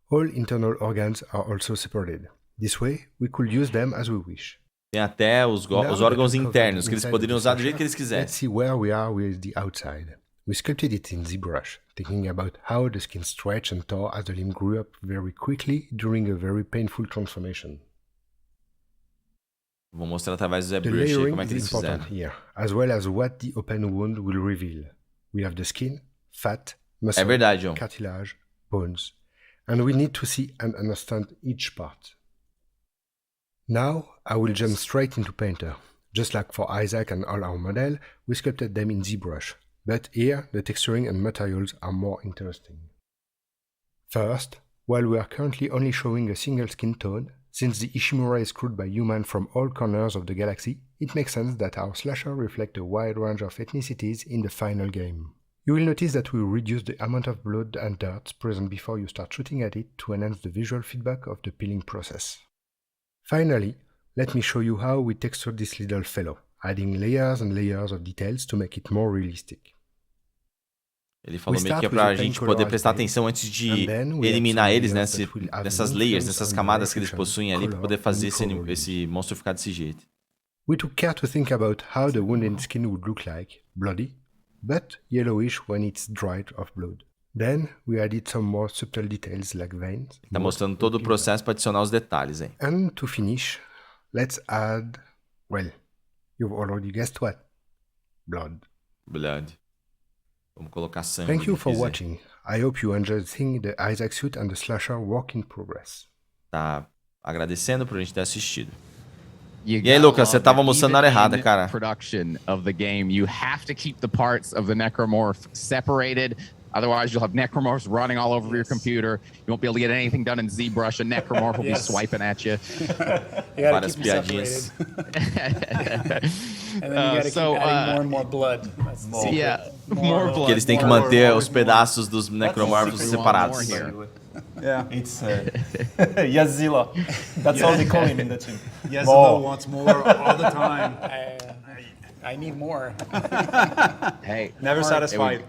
All internal organs are also separated. This way, we could use them as we wish. Tem até os órgãos internos que eles poderiam usar do jeito que eles quisessem. Let's see where we are with the outside. We sculpted it in ZBrush, thinking about how the skin stretched and tore as the limb grew up very quickly during a very painful transformation. Vou mostrar através do ZBrush como é que eles fizeram. Here, as well as what the open wound will reveal. We have the skin, fat, muscle, cartilage, bones, and we need to see and understand each part. Now, I will jump straight into Painter. Just like for Isaac and all our model, we sculpted them in ZBrush, but here the texturing and materials are more interesting. First, while we are currently only showing a single skin tone, since the Ishimura is crewed by humans from all corners of the galaxy, it makes sense that our slasher reflects a wide range of ethnicities in the final game. You will notice that we reduce the amount of blood and dirt present before you start shooting at it to enhance the visual feedback of the peeling process. Finally, let me show you how we textured this little fellow, adding layers and layers of details to make it more realistic. Ele falou meio que é pra gente poder prestar atenção antes de eliminar eles, né? Nessas layers, nessas camadas que eles possuem ali, pra poder fazer esse monstro ficar desse jeito. We took care to think about how the wounded skin would look like, bloody, but yellowish when it's dried of blood. Then we added some more subtle details like veins. Tá mostrando todo o processo para adicionar os detalhes, hein? And to finish, let's add, well, you've already guessed what? Blood. Blood. Vamos colocar sangue. Thank you for watching. I hope you enjoyed seeing the Isaac suit and the slasher work in progress. Tá agradecendo por a gente ter assistido. E aí, Lucas, você tava mostrando na hora errada, cara. Production of the game, you have to keep the parts of the Necromorph separated Otherwise, you'll have Necromorphs running all over your computer. You won't be able to get anything done in ZBrush. A Necromorph will be swiping at you. You gotta keep them separated. And then you gotta keep adding more and more blood. That's the secret. Yeah, more blood. Que eles têm que manter os pedaços dos Necromorphs separados. Yeah, it's Yazilla. That's how they call him in the team. Yazilla wants more all the time. I need more. Hey, never satisfied.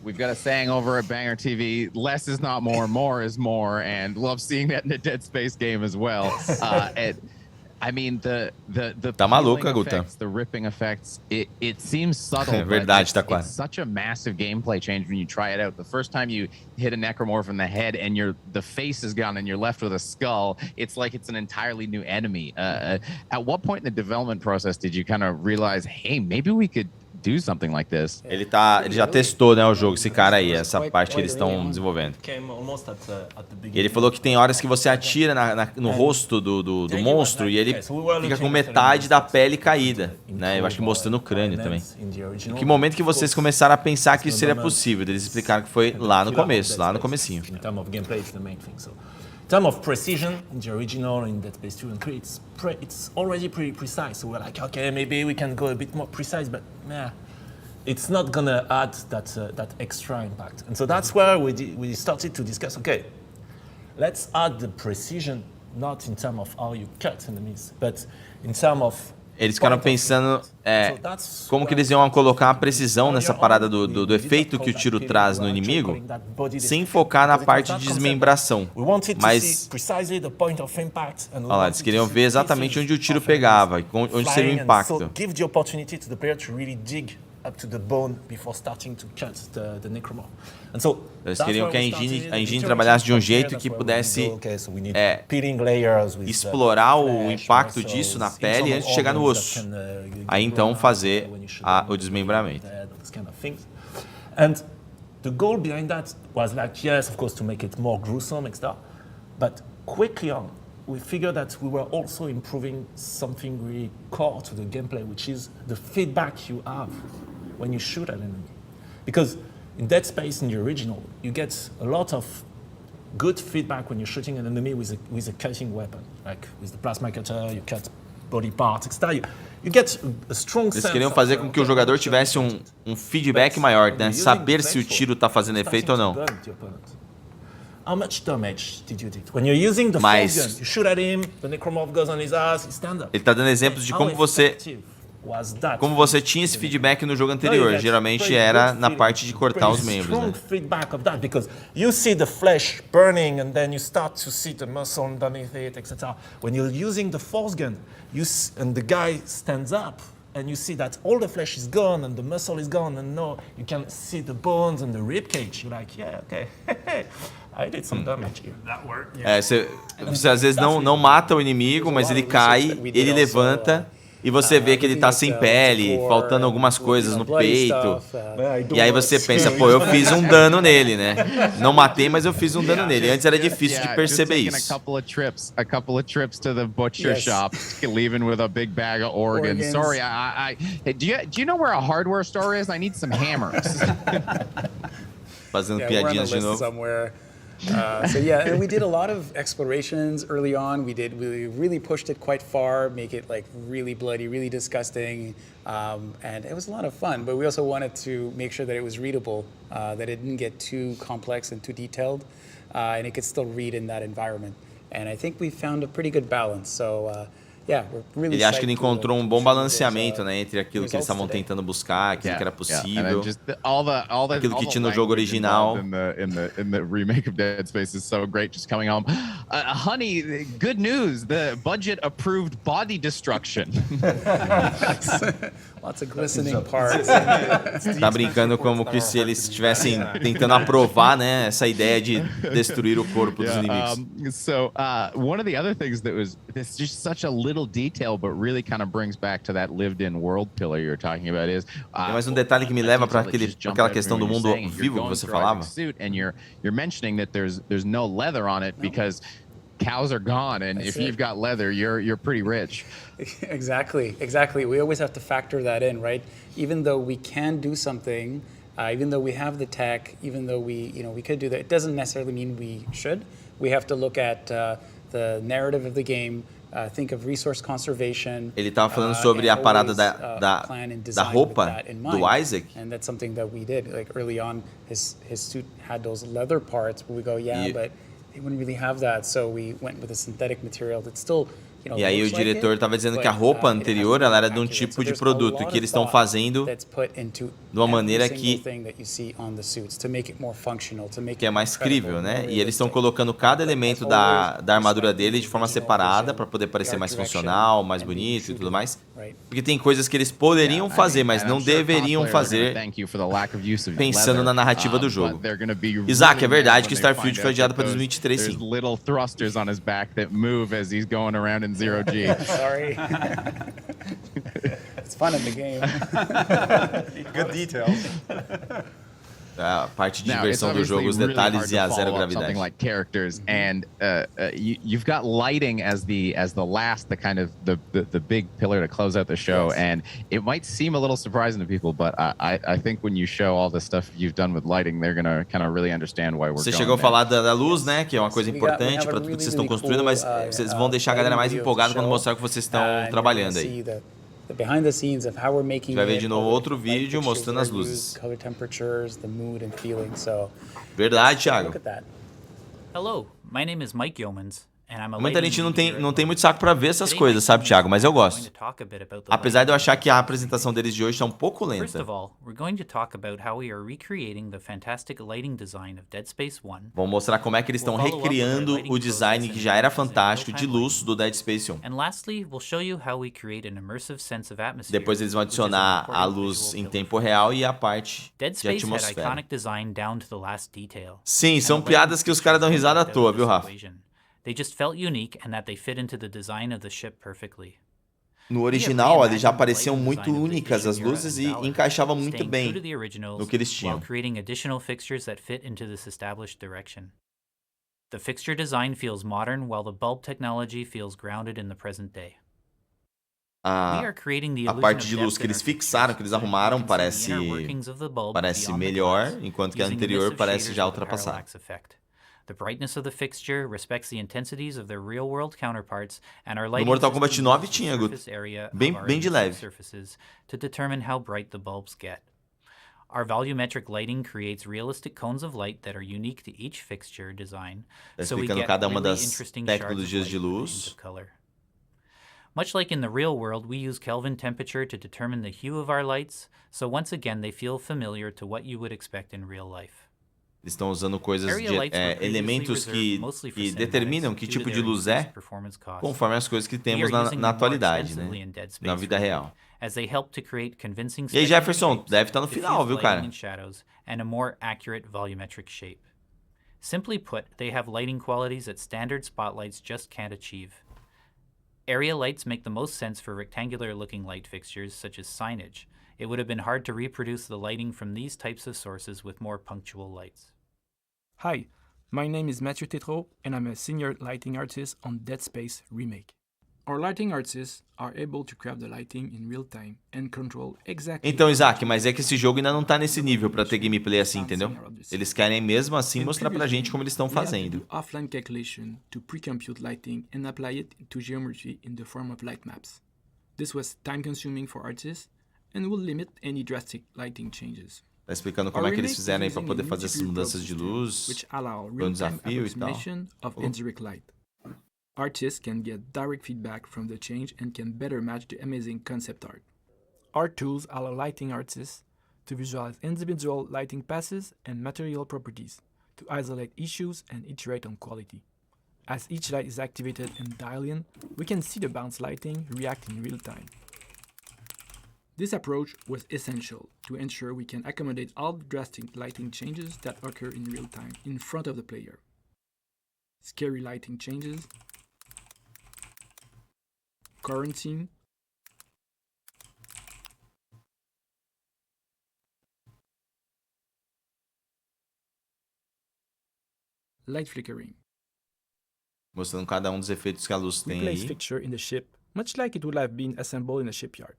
We've got a saying over at Banger TV: less is not more is more, and love seeing that in a Dead Space game as well. I mean, the Tá maluca, Guta. effects, the ripping effects, it seems subtle. Verdade, tá but claro. it's such a massive gameplay change when you try it out. The first time you hit a Necromorph in the head and the face is gone and you're left with a skull, it's like it's an entirely new enemy. At what point in the development process did you kind of realize, hey, maybe we could do something like this? Ele já testou, né, o jogo, esse cara aí, essa parte que eles estão desenvolvendo. E ele falou que tem horas que você atira no rosto do monstro e ele fica com metade da pele caída, né? Eu acho que mostrando o crânio também. Em que momento que vocês começaram a pensar que isso seria possível? Eles explicaram que foi lá no começo, lá no comecinho. In terms of gameplay, it's the main thing. So, in terms of precision, in the original, in Dead Space 2 and 3, it's already pretty precise. So we're like, okay, maybe we can go a bit more precise, but nah, it's not gonna add that extra impact. And so that's where we started to discuss, okay, let's add the precision, not in terms of how you cut enemies, but in terms of Eles ficaram pensando como que eles iam colocar a precisão nessa parada do efeito que o tiro traz no inimigo, sem focar na parte de desmembração. Mas, olha lá, eles queriam ver exatamente onde o tiro pegava, onde seria o impacto. Eles queriam que a engine trabalhasse de um jeito que pudesse explorar o impacto disso na pele antes de chegar no osso. Aí então fazer o desmembramento. And the goal behind that was like, yes, of course, to make it more gruesome and stuff, but quickly on, we figured that we were also improving something really core to the gameplay, which is the feedback you have when you shoot an enemy. Because in Dead Space, in the original, you get a lot of good feedback when you're shooting an enemy with a cutting weapon, like with the plasma cutter, you cut body parts, etc. You get a strong sense. Eles queriam fazer com que o jogador tivesse um feedback maior, né? Saber se o tiro está fazendo efeito ou não. How much damage did you do? When you're using the force gun, you shoot at him, the Necromorph goes on his ass, he stands up. Ele está dando exemplos de como você tinha esse feedback no jogo anterior. Geralmente era na parte de cortar os membros, né? Feedback of that because you see the flesh burning and then you start to see the muscle underneath it, etc. When you're using the force gun, and the guy stands up and you see that all the flesh is gone and the muscle is gone and now you can see the bones and the rib cage. You're like, yeah, okay. I did some damage here. That worked. Yeah. Você às vezes não mata o inimigo, mas ele cai, ele levanta e você vê que ele tá sem pele, faltando algumas coisas no peito. E aí você pensa, pô, eu fiz um dano nele, né? Não matei, mas eu fiz um dano nele. Antes era difícil de perceber isso. A couple of trips to the butcher shop, leaving with a big bag of organs. Sorry, do you know where a hardware store is? I need some hammers. Fazendo piadinhas de novo. So yeah, and we did a lot of explorations early on. We really pushed it quite far, make it like really bloody, really disgusting, and it was a lot of fun. But we also wanted to make sure that it was readable, that it didn't get too complex and too detailed, and it could still read in that environment. And I think we found a pretty good balance. So ele acha que ele encontrou um bom balanceamento, né, entre aquilo que eles estavam tentando buscar, aquilo que era possível, aquilo que tinha no jogo original. In the remake of Dead Space is so great. Just coming home, honey, good news. The budget approved body destruction. Lots of glistening parts. Tá brincando como que se eles estivessem tentando aprovar, né, essa ideia de destruir o corpo dos inimigos. So one of the other things that was this just such a little detail, but really kind of brings back to that lived-in world pillar you're talking about is. Tem mais detalhe que me leva para aquela questão do mundo vivo que você falava. And you're mentioning that there's no leather on it because cows are gone, and if you've got leather, you're pretty rich. Exactly. We always have to factor that in, right? Even though we can do something Even though we have the tech, even though we could do that, it doesn't necessarily mean we should. We have to look at the narrative of the game, think of resource conservation. Ele tava falando sobre a parada da roupa do Isaac. And that's something that we did. Like early on, his suit had those leather parts, but we go, but they wouldn't really have that, so we went with a synthetic material that still. E aí o diretor estava dizendo que a roupa anterior ela era de um tipo de produto e que eles estão fazendo de uma maneira que é mais crível, né? E eles estão colocando cada elemento da armadura dele de forma separada para poder parecer mais funcional, mais bonito e tudo mais. Porque tem coisas que eles poderiam fazer, mas não deveriam fazer pensando na narrativa do jogo. Isaac, é verdade que Starfield foi adiado para 2023, sim. Zero G. Sorry. It's fun in the game. Good details. A parte de diversão do jogo, os detalhes e a zero gravidade. Like characters and you've got lighting as the last, the kind of the big pillar to close out the show, and it might seem a little surprising to people, but I think when you show all the stuff you've done with lighting, they're gonna kind of really understand why we're. Você chegou a falar da luz, né, que é uma coisa importante para tudo que vocês estão construindo, mas vocês vão deixar a galera mais empolgada quando mostrar o que vocês estão trabalhando aí. The behind the scenes of how we're making. Vai ver de novo outro vídeo mostrando as luzes. Color temperatures, the mood and feeling. So. Verdade, Thiago. Hello, my name is Mike Yeomans. Muita gente não tem muito saco pra ver essas coisas, sabe, Thiago? Mas eu gosto. Apesar de eu achar que a apresentação deles de hoje tá um pouco lenta. Vamos mostrar como é que eles estão recriando o design que já era fantástico de luz do Dead Space 1. Depois eles vão adicionar a luz em tempo real e a parte de atmosfera. Sim, são piadas que os caras dão risada à toa, viu, Rafa? They just felt unique and that they fit into the design of the ship perfectly. No original, eles já pareciam muito únicas as luzes e encaixavam muito bem no que eles tinham. Creating additional fixtures that fit into this established direction. The fixture design feels modern while the bulb technology feels grounded in the present day. A parte de luz que eles fixaram, que eles arrumaram, parece melhor, enquanto que a anterior parece já ultrapassada. The brightness of the fixture respects the intensities of their real-world counterparts, and our lighting no Mortal Kombat 9 tinha, bem de leve. Surfaces to determine how bright the bulbs get. Our volumetric lighting creates realistic cones of light that are unique to each fixture design, so we get cada uma really das interesting shards tecnologias de luz. of color. Much like in the real world, we use Kelvin temperature to determine the hue of our lights, so once again they feel familiar to what you would expect in real life. Eles estão usando coisas elementos que determinam que tipo de luz é, conforme as coisas que temos na atualidade, né? Na vida real. E aí, Jefferson, deve estar no final, viu, cara? Simply put, they have lighting qualities that standard spotlights just can't achieve. Area lights make the most sense for rectangular-looking light fixtures, such as signage. It would have been hard to reproduce the lighting from these types of sources with more punctual lights. Hi, my name is Mathieu Tétrault, and I'm a senior lighting artist on Dead Space Remake. Our lighting artists are able to craft the lighting in real time and control exactly. Então, Isaac, mas é que esse jogo ainda não tá nesse nível pra ter gameplay assim, entendeu? Eles querem mesmo assim mostrar pra gente como eles estão fazendo. Offline calculation to pre-compute lighting and apply it to geometry in the form of light maps. This was time-consuming for artists and will limit any drastic lighting changes. Tá explicando como é que eles fizeram aí pra poder fazer essas mudanças de luz, foi um desafio e tal. Artists can get direct feedback from the change and can better match the amazing concept art. Our tools allow lighting artists to visualize individual lighting passes and material properties, to isolate issues and iterate on quality. As each light is activated and dialed in, we can see the bounce lighting react in real time. This approach was essential to ensure we can accommodate all the drastic lighting changes that occur in real time in front of the player. Scary lighting changes, quarantine, light flickering. Mostrando cada dos efeitos que a luz tem aí. Fixture in the ship, much like it would have been assembled in a shipyard.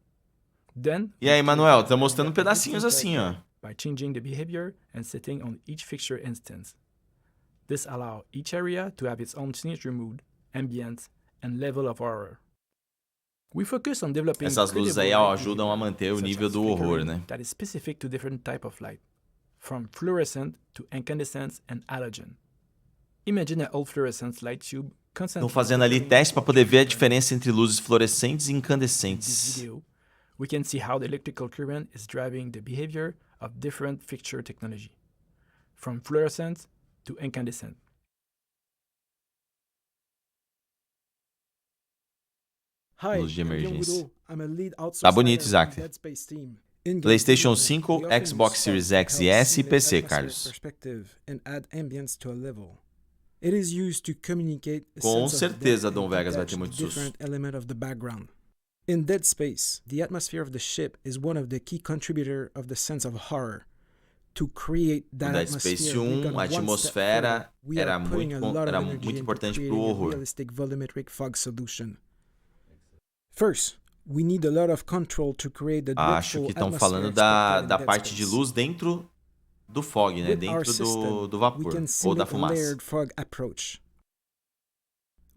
E aí, Manuel, tá mostrando pedacinhos assim, ó. by changing the behavior and setting on each fixture instance. This allows each area to have its own signature mood, ambience, and level of horror. We focus on developing essas luzes aí ajudam a manter o nível do horror, né? That is specific to different type of light, from fluorescent to incandescent and halogen. Imagine an old fluorescent light tube. Estão fazendo ali testes para poder ver a diferença entre luzes fluorescentes e incandescentes. We can see how the electrical current is driving the behavior of different fixture technology, from fluorescent to incandescent. Luz de emergência. Tá bonito, Isaac. PlayStation 5, Xbox Series X e S e PC, Carlos. Com certeza, Dom Vegas vai ter muito susto. In Dead Space, the atmosphere of the ship is one of the key contributors of the sense of horror. To create that Dead Space 1, a atmosfera era muito importante para o horror. First, we need a lot of control to create the Acho que estão falando da parte de luz dentro do fog, né? Dentro do vapor ou da fumaça.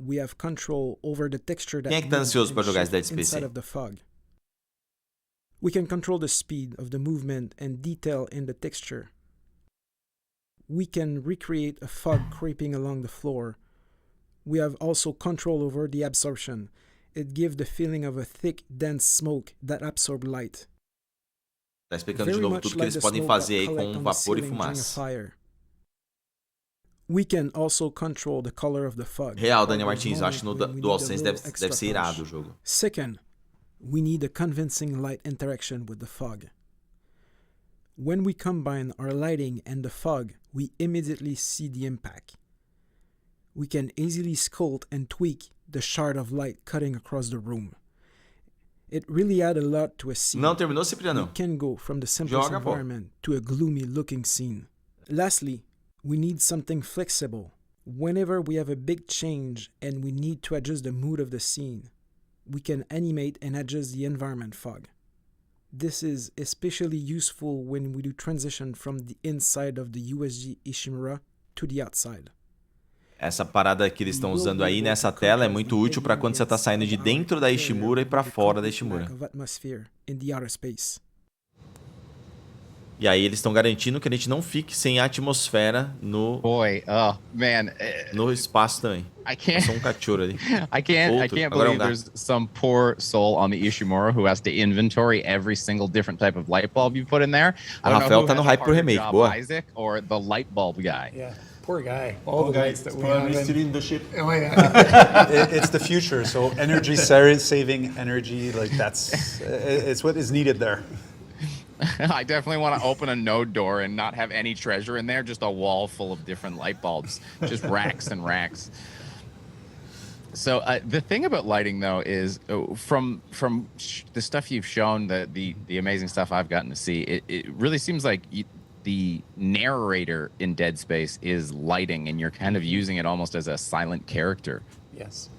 We have control over the texture that Quem é que tá ansioso para jogar esse Dead Space aí? We can control the speed of the movement and detail in the texture. We can recreate a fog creeping along the floor. We have also control over the absorption. It gives the feeling of a thick, dense smoke that absorbs light. Tá explicando de novo tudo que eles podem fazer aí com vapor e fumaça. We can also control the color of the fog. Real, Daniel Martins, acho que no DualSense deve ser irado o jogo. Second, we need a convincing light interaction with the fog. When we combine our lighting and the fog, we immediately see the impact. We can easily sculpt and tweak the shard of light cutting across the room. It really adds a lot to a scene. Não terminou, Cipriano? We can go from the simplest environment to a gloomy-looking scene. Lastly, we need something flexible. Whenever we have a big change and we need to adjust the mood of the scene, we can animate and adjust the environment fog. This is especially useful when we do transition from the inside of the USG Ishimura to the outside. Essa parada que eles estão usando aí nessa tela é muito útil para quando você está saindo de dentro da Ishimura e para fora da Ishimura. E aí eles estão garantindo que a gente não fique sem atmosfera no no espaço também. É só um cachorro ali. I can't believe there's some poor soul on the Ishimura who has to inventory every single different type of light bulb you put in there. A Rafael tá no hype pro remake, boa. Isaac or the light bulb guy. Yeah. Poor guy. All the lights that we have. Still in the ship. Oh yeah. It's the future. So energy saving energy, like it's what is needed there. I definitely want to open a node door and not have any treasure in there, just a wall full of different light bulbs, just racks and racks. So the thing about lighting, though, is from the stuff you've shown, the amazing stuff I've gotten to see, it really seems like the narrator in Dead Space is lighting, and you're kind of using it almost as a silent character.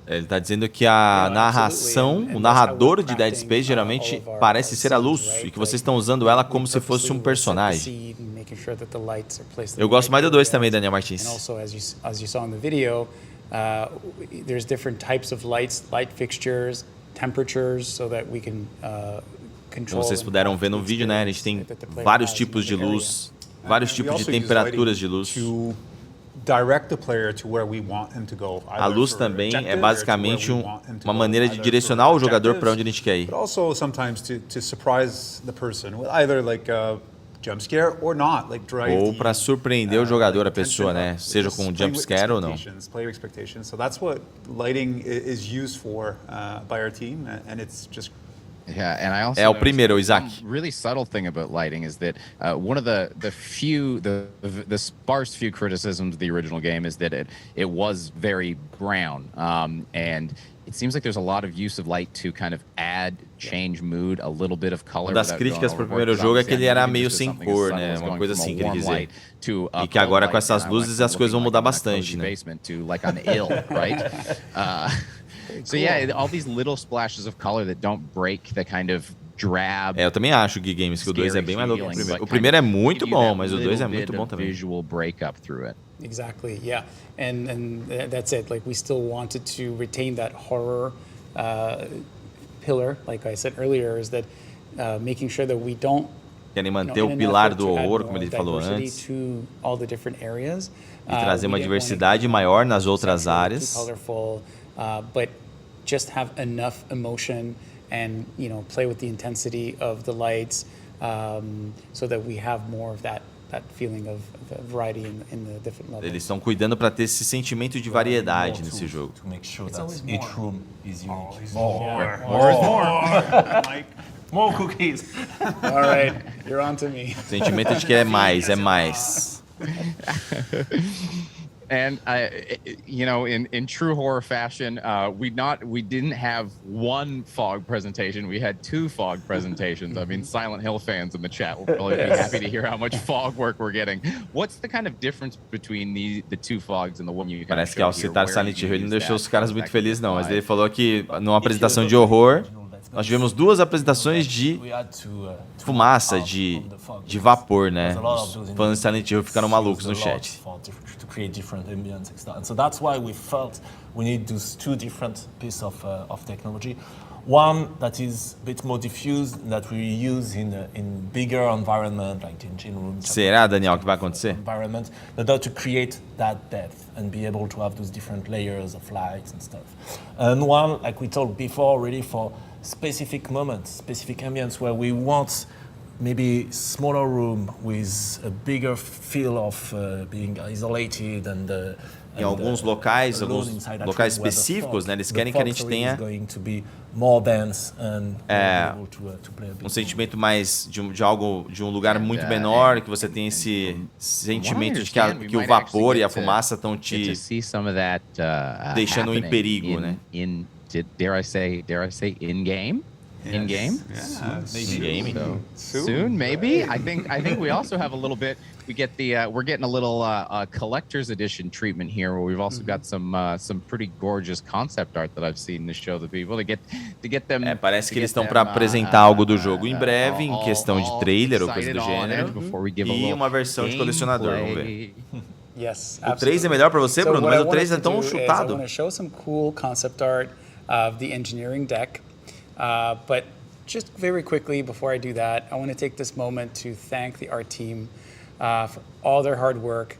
Ele está dizendo que a narração, o narrador de Dead Space geralmente parece ser a luz e que vocês estão usando ela como se fosse um personagem. Eu gosto mais do 2 também, Daniel Martins. As you saw in the video, there's different types of lights, light fixtures, temperatures, so that we can control. Como vocês puderam ver no vídeo, né? A gente tem vários tipos de luz, vários tipos de temperaturas de luz. A luz também é basicamente uma maneira de direcionar o jogador para onde a gente quer ir. Ou para surpreender o jogador, a pessoa, né? Seja com um jump scare ou não. Yeah, and I also é o primeiro, Isaac. Really subtle thing about lighting is that one of the sparse few criticisms of the original game is that it was very brown, and it seems like there's a lot of use of light to kind of change mood, a little bit of color. Uma das críticas pro primeiro jogo é que ele era meio sem cor, né? Uma coisa assim que ele dizer. E que agora com essas luzes as coisas vão mudar bastante, né? So yeah, all these little splashes of color that don't break the kind of drab. Eu também acho, Gui Games, que o 2 é bem mais louco que o primeiro. O primeiro é muito bom, mas o 2 é muito bom também. Visual breakup through it. Exactly, yeah. And that's it. Like, we still wanted to retain that horror pillar, like I said earlier, is that making sure that we don't Querem manter o pilar do horror, como ele falou antes, to all the different areas. E trazer uma diversidade maior nas outras áreas. Colorful, but just have enough emotion and, you know, play with the intensity of the lights, so that we have more of that feeling of variety in the different levels. Eles estão cuidando para ter esse sentimento de variedade nesse jogo. To make sure that each room is unique. More is more. Like, more cookies. All right, you're on to me. O sentimento de que é mais, é mais. And you know, in true horror fashion, we didn't have one fog presentation. We had 2 fog presentations. I mean, Silent Hill fans in the chat will probably be happy to hear how much fog work we're getting. What's the kind of difference between the 2 fogs and the one you? Parece que ao citar Silent Hill ele não deixou os caras muito felizes não, mas ele falou que numa apresentação de horror nós tivemos 2 apresentações de fumaça, de vapor, né? Os fãs de Silent Hill ficaram malucos no chat. To create different ambience, etc. And so that's why we felt we need those 2 different pieces of technology. One that is a bit more diffused, that we use in bigger environment, like the engine room. Será, Daniel, que vai acontecer? Environment, that to create that depth and be able to have those different layers of lights and stuff. And one, like we talked before, really for specific moments, specific ambience where we want maybe smaller room with a bigger feel of being isolated and em alguns locais específicos, né, eles querem que a gente tenha um sentimento mais de um lugar muito menor, que você tem esse sentimento de que o vapor e a fumaça estão te deixando em perigo, né? Dare I say in game? Yes. In game? Yeah, maybe. In game. So, soon, maybe. I think we also have a little bit. We get we're getting a little collector's edition treatment here, where we've also got some pretty gorgeous concept art that I've seen to show the people to get them. Parece que eles estão para apresentar algo do jogo em breve, em questão de trailer ou coisa do gênero, e uma versão de colecionador. Vamos ver. Yes, o 3 é melhor para você, Bruno, mas o 3 é tão chutado. I want to show some cool concept art of the engineering deck. But just very quickly, before I do that, I want to take this moment to thank the art team for all their hard work.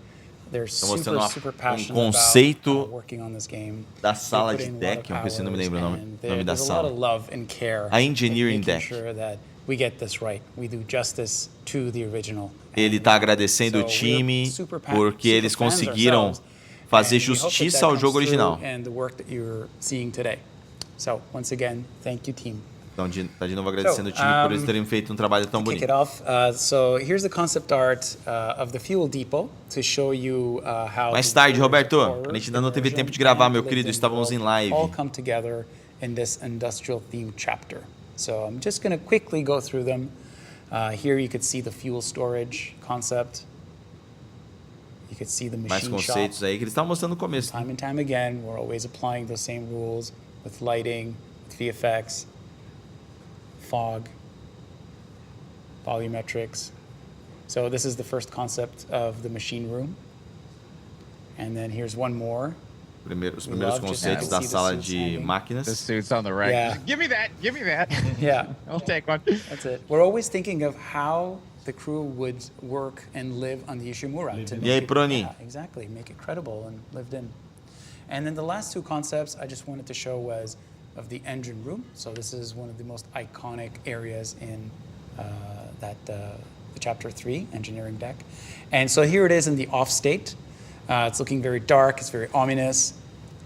They're super passionate about working on this game. Da sala de deck, eu não me lembro o nome da sala. There's a lot of love and care. A engineering deck. Sure that we get this right. We do justice to the original. Ele está agradecendo o time porque eles conseguiram fazer justiça ao jogo original. And the work that you're seeing today. So, once again, thank you, team. Então, tá de novo agradecendo o time por eles terem feito um trabalho tão bonito. Kick it off. So, here's the concept art of the fuel depot to show you how. Mais tarde, Roberto. A gente ainda não teve tempo de gravar, meu querido. Estávamos em live. All come together in this industrial theme chapter. So, I'm just going to quickly go through them. Here you could see the fuel storage concept. You could see the machine shop. Mais conceitos aí que eles estavam mostrando no começo. Time and time again, we're always applying those same rules with lighting, with VFX, fog, volumetrics. So this is the first concept of the machine room. And then here's one more. Os primeiros conceitos da sala de máquinas. The suits on the right. Yeah. Give me that. Yeah. I'll take one. That's it. We're always thinking of how the crew would work and live on the Ishimura. E aí, Proni? Yeah, exactly. Make it credible and lived in. And then the last 2 concepts I just wanted to show was of the engine room. So this is one of the most iconic areas in the chapter 3 engineering deck. And so here it is in the off state. It's looking very dark, it's very ominous.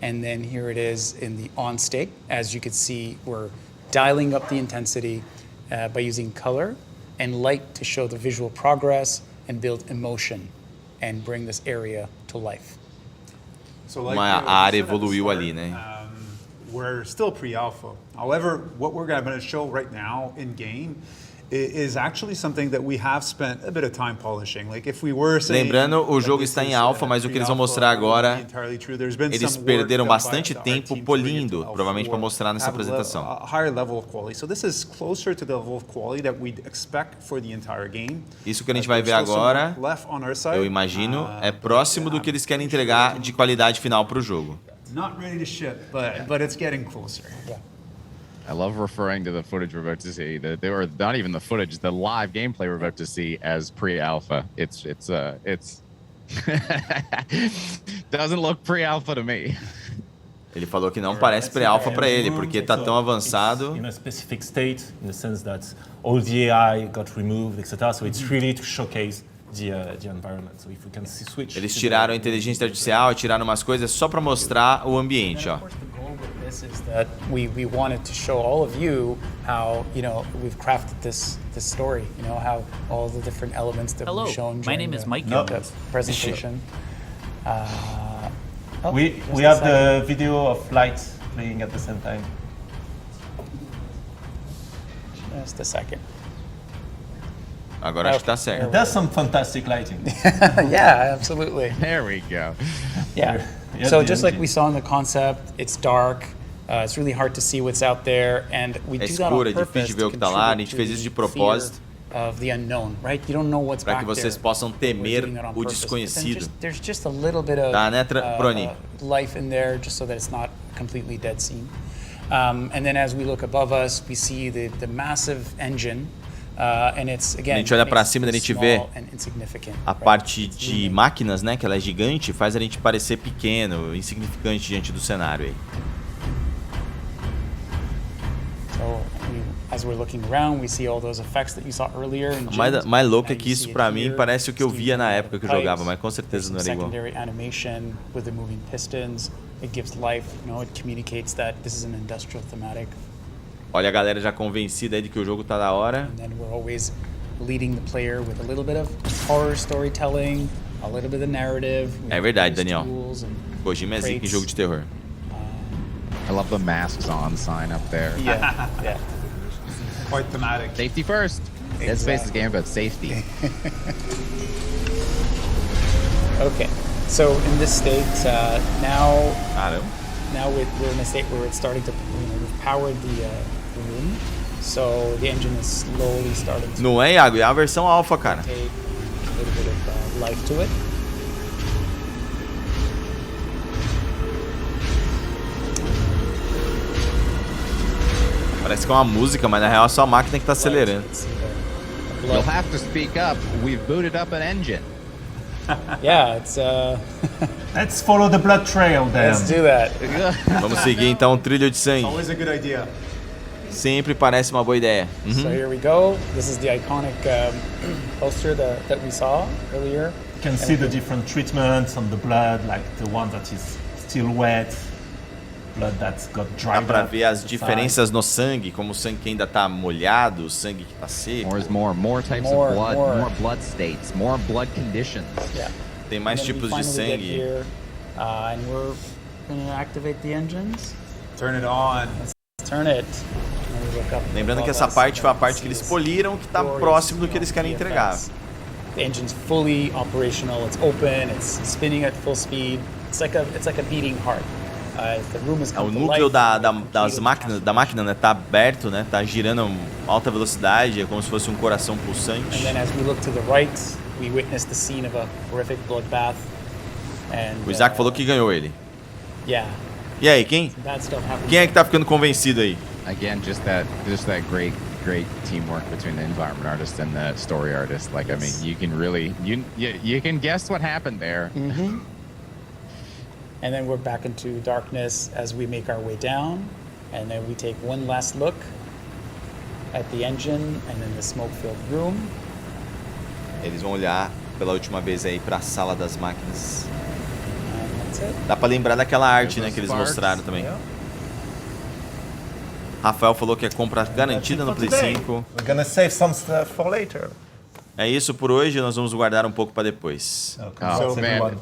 And then here it is in the on state. As you can see, we're dialing up the intensity by using color and light to show the visual progress and build emotion and bring this area to life. So like Uma área evoluiu ali, né? We're still pre-alpha. However, what we're going to show right now in game is actually something that we have spent a bit of time polishing. Like if we were saying, lembrando, o jogo está em alfa, mas o que eles vão mostrar agora, eles perderam bastante tempo polindo, provavelmente para mostrar nessa apresentação. Isso que a gente vai ver agora, eu imagino, é próximo do que eles querem entregar de qualidade final para o jogo. Not ready to ship, but it's getting closer. I love referring to the footage we're about to see. They were not even the footage, the live gameplay we're about to see as pre-alpha. It's doesn't look pre-alpha to me. Ele falou que não parece pré-alpha para ele, porque tá tão avançado. In a specific state, in the sense that all the AI got removed, etc. So it's really to showcase the environment. So if we can switch. Eles tiraram a inteligência artificial, tiraram umas coisas só para mostrar o ambiente, ó. This is that we wanted to show all of you how, you know, we've crafted this story, you know, how all the different elements that we've shown during the presentation. We have the video of lights playing at the same time. Just a second. Agora acho que tá certo. There's some fantastic lighting. Yeah, absolutely. There we go. Yeah. So just like we saw in the concept, it's dark. It's really hard to see what's out there, and we do that on purpose to contribute to the fear of the unknown, right? You don't know what's back there. Para que vocês possam temer o desconhecido. There's just a little bit of life in there, just so that it's not a completely dead scene. And then as we look above us, we see the massive engine. And it's, again, a gente olha para cima e a gente vê a parte de máquinas, né, que ela é gigante, faz a gente parecer pequeno, insignificante diante do cenário aí. O mais louco é que isso pra mim parece o que eu via na época que eu jogava, mas com certeza não era igual. Olha a galera já convencida aí de que o jogo tá da hora. É verdade, Daniel. Kojima é zica em jogo de terror. I love the masks on sign up there. Yeah, yeah. Quite thematic. Safety first. Dead Space is a game about safety. Okay, so in this state now we're in a state where it's starting to, you know, we've powered the room, so the engine is slowly starting to. Não é, Iago? É a versão alpha, cara. Take a little bit of life to it. Parece que é uma música, mas na real é só a máquina que tá acelerando. You'll have to speak up. We've booted up an engine. Yeah, it's Let's follow the blood trail then. Let's do that. Vamos seguir então o trilho de sangue. Always a good idea. Sempre parece uma boa ideia. So here we go. This is the iconic poster that we saw earlier. You can see the different treatments on the blood, like the one that is still wet. Dá pra ver as diferenças no sangue, como o sangue que ainda tá molhado, o sangue que tá seco. More types of blood, more blood states, more blood conditions. Yeah. Tem mais tipos de sangue. And we're going to activate the engines. Turn it on. Let's turn it. Lembrando que essa parte foi a parte que eles poliram, que tá próximo do que eles querem entregar. The engine's fully operational. It's open. It's spinning at full speed. It's like a beating heart. O núcleo das máquinas, da máquina, né, tá aberto, né, tá girando a alta velocidade, é como se fosse um coração pulsante. O Isaac falou que ganhou ele. Yeah. E aí, quem é que tá ficando convencido aí? Again, just that great teamwork between the environment artist and the story artist. Like, I mean, you can really you can guess what happened there. Mm-hmm. And then we're back into darkness as we make our way down. And then we take one last look at the engine and then the smoke-filled room. Eles vão olhar pela última vez aí pra sala das máquinas. Dá pra lembrar daquela arte, né, que eles mostraram também. Rafael falou que é compra garantida no Play 5. We're gonna save some stuff for later. É isso por hoje, nós vamos guardar um pouco para depois. Oh man,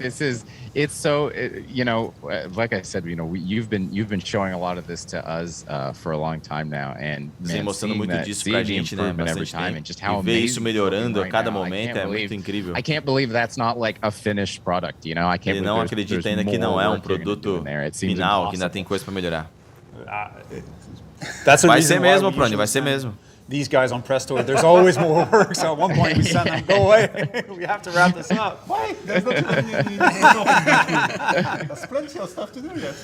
it's so you know, like I said, you know, you've been showing a lot of this to us for a long time now, and man, mostrando muito disso pra gente, né, bastante tempo. E ver isso melhorando a cada momento é muito incrível. I can't believe that's not like a finished product, you know? I can't Ele não acredita ainda que não é um produto final, que ainda tem coisa para melhorar. Vai ser mesmo, Prony, vai ser mesmo. These guys on Presto, there's always more work. So at one point we send them, go away. We have to wrap this up. Why? There's plenty of stuff to do yet.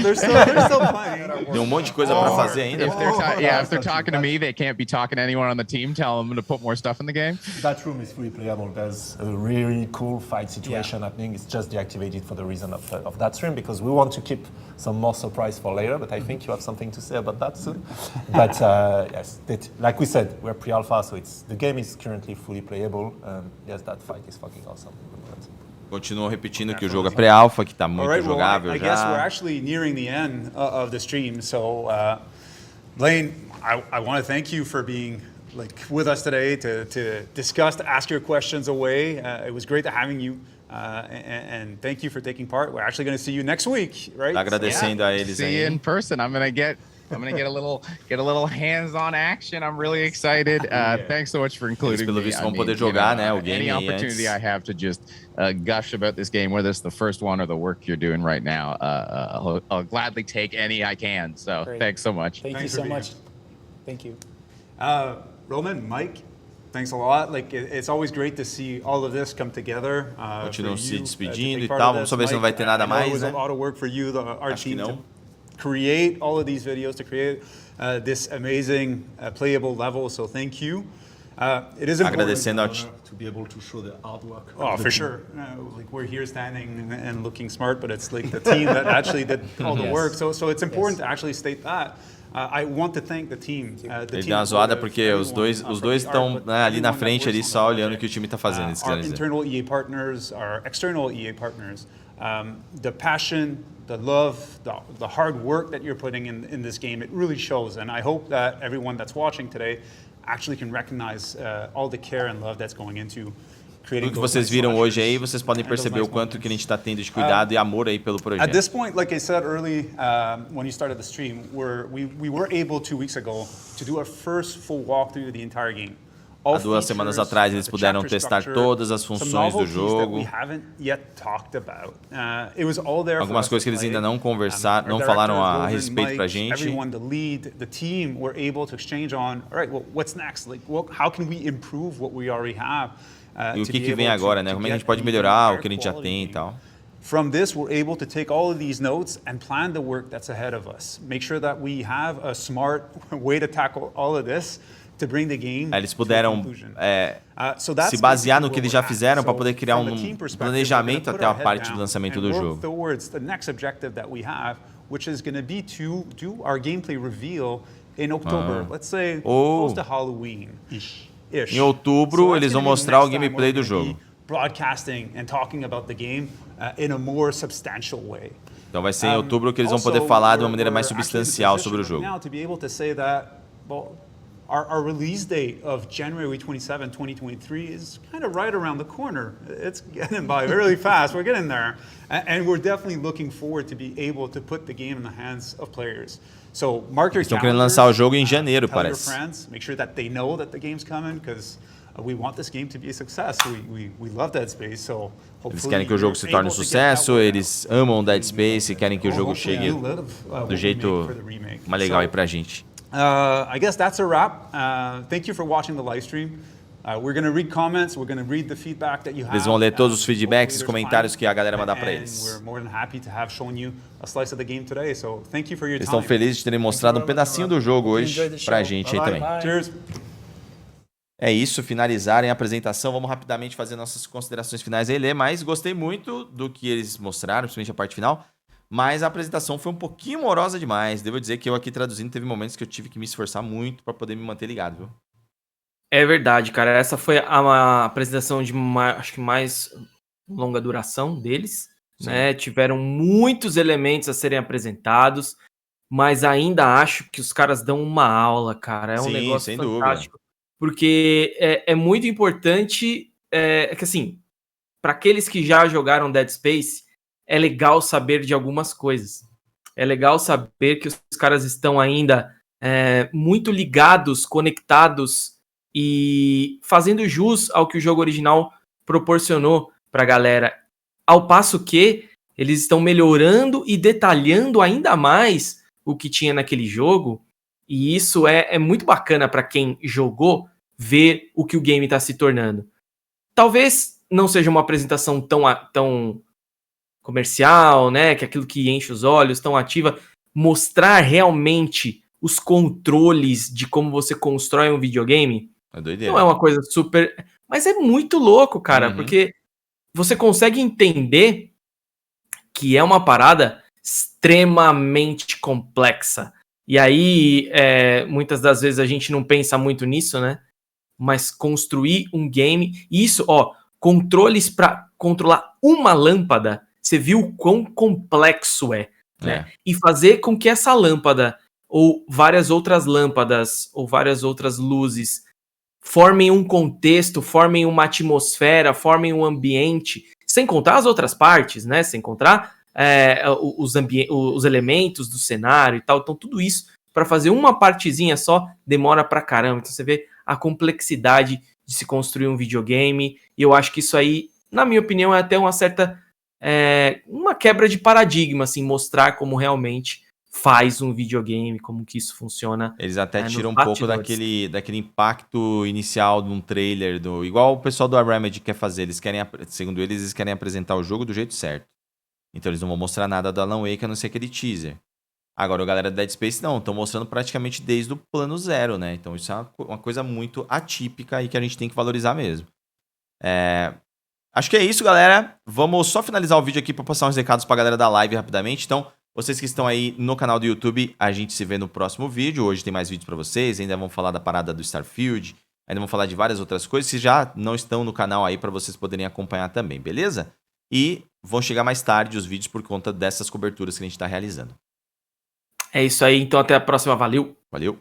There's still plenty. Tem monte de coisa para fazer ainda. If they're talking to me, they can't be talking to anyone on the team. Tell them to put more stuff in the game. That room is fully playable. There's a really cool fight situation happening. It's just deactivated for the reason of that stream because we want to keep some more surprise for later. But I think you have something to say about that soon. But yes, like we said, we're pre-alpha, so the game is currently fully playable. Yes, that fight is fucking awesome. Continuo repetindo que o jogo é pré-alpha, que tá muito jogável já. I guess we're actually nearing the end of the stream. So, Blaine, I want to thank you for being with us today to discuss, to ask your questions away. It was great having you. And thank you for taking part. We're actually going to see you next week, right? Agradecendo a eles aí. See you in person. I'm gonna get a little hands-on action. I'm really excited. Thanks so much for including pelo me. visto vão poder jogar, né, o game any opportunity I have to just gush about this game, whether it's the first one or the work you're doing right now, I'll gladly take any I can. So thanks so much. Thank you so much. Thank you. Roman, Mike, thanks a lot. It's always great to see all of this come together. Continuam se despedindo e tal. Vamos só ver se não vai ter nada mais, né? It was a lot of work for you, our Acho que team, não. to create all of these videos, to create this amazing playable level. So thank you. It is important to be able to show the artwork. Oh, for sure. We're here standing and looking smart, but it's like the team that actually did all the work. So it's important to actually state that. I want to thank the team. Ele deu uma zoada porque os dois estão, né, ali na frente ali só olhando o que o time está fazendo. Our internal EA partners, our external EA partners, the passion, the love, the hard work that you're putting in this game, it really shows. And I hope that everyone that's watching today actually can recognize all the care and love that's going into creating. Tudo que vocês viram hoje aí, vocês podem perceber o quanto que a gente está tendo de cuidado e amor aí pelo projeto. At this point, like I said early, when you started the stream, we were able 2 weeks ago to do our first full walkthrough of the entire game. Há 2 semanas atrás eles puderam testar todas as funções do jogo. Algumas coisas que eles ainda não conversaram, não falaram a respeito pra gente. E o que vem agora, né? Como é que a gente pode melhorar o que a gente já tem e tal. From this, we're able to take all of these notes and plan the work that's ahead of us. Make sure that we have a smart way to tackle all of this. Eles puderam se basear no que eles já fizeram para poder criar um planejamento até a parte do lançamento do jogo. Em outubro, eles vão mostrar o gameplay do jogo. Então vai ser em outubro que eles vão poder falar de uma maneira mais substancial sobre o jogo. Our release date of January 27, 2023 is kind of right around the corner. It's getting by really fast. We're getting there. And we're definitely looking forward to be able to put the game in the hands of players. So mark your calendars. Estão querendo lançar o jogo em janeiro, parece. Tell your friends, make sure that they know that the game's coming because we want this game to be a success. We love Dead Space, so eles querem que o jogo se torne um sucesso, eles amam Dead Space e querem que o jogo chegue do jeito mais legal aí pra gente. I guess that's a wrap. Thank you for watching the live stream. We're going to read comments. We're going to read the feedback that you have. Eles vão ler todos os feedbacks e comentários que a galera mandar para eles. We're more than happy to have shown you a slice of the game today. So thank you for your time. Eles estão felizes de terem mostrado um pedacinho do jogo hoje pra gente aí também. Cheers. É isso, finalizarem a apresentação. Vamos rapidamente fazer nossas considerações finais aí, Lê, mas gostei muito do que eles mostraram, principalmente a parte final. Mas a apresentação foi um pouquinho morosa demais. Devo dizer que eu aqui traduzindo teve momentos que eu tive que me esforçar muito para poder me manter ligado, viu? É verdade, cara. Essa foi a apresentação de acho que mais longa duração deles, né? Tiveram muitos elementos a serem apresentados, mas ainda acho que os caras dão uma aula, cara. É um negócio fantástico. Dúvida. porque é muito importante, que assim, para aqueles que já jogaram Dead Space, é legal saber de algumas coisas. É legal saber que os caras estão ainda muito ligados, conectados e fazendo jus ao que o jogo original proporcionou pra galera. Ao passo que eles estão melhorando e detalhando ainda mais o que tinha naquele jogo. E isso é muito bacana para quem jogou ver o que o game está se tornando. Talvez não seja uma apresentação tão comercial, né? Que é aquilo que enche os olhos, tão ativa. Mostrar realmente os controles de como você constrói um videogame É doideira. não é uma coisa super... Mas é muito louco, cara, porque você consegue entender que é uma parada extremamente complexa. E aí, muitas das vezes a gente não pensa muito nisso, né? Mas construir um game... Isso, controles para controlar uma lâmpada, você viu o quão complexo é, né? E fazer com que essa lâmpada, ou várias outras lâmpadas, ou várias outras luzes, formem um contexto, formem uma atmosfera, formem um ambiente, sem contar as outras partes, né? Sem contar os elementos do cenário e tal. Então, tudo isso, para fazer uma partezinha só, demora pra caramba. Então, você vê a complexidade de se construir um videogame. E eu acho que isso aí, na minha opinião, é até uma certa... uma quebra de paradigma, assim, mostrar como realmente faz um videogame, como que isso funciona. Eles até tiram um pouco daquele impacto inicial de um trailer, igual o pessoal do Remedy quer fazer. Eles querem, segundo eles querem apresentar o jogo do jeito certo. Então eles não vão mostrar nada do Alan Wake, a não ser aquele teaser. Agora, o galera do Dead Space não, estão mostrando praticamente desde o plano zero, né? Então isso é uma coisa muito atípica e que a gente tem que valorizar mesmo. Acho que é isso, galera. Vamos só finalizar o vídeo aqui para passar uns recados pra galera da live rapidamente. Então, vocês que estão aí no canal do YouTube, a gente se vê no próximo vídeo. Hoje tem mais vídeos para vocês, ainda vamos falar da parada do Starfield, ainda vamos falar de várias outras coisas que já não estão no canal aí para vocês poderem acompanhar também, beleza? E vão chegar mais tarde os vídeos por conta dessas coberturas que a gente está realizando. É isso aí, então até a próxima, valeu! Valeu!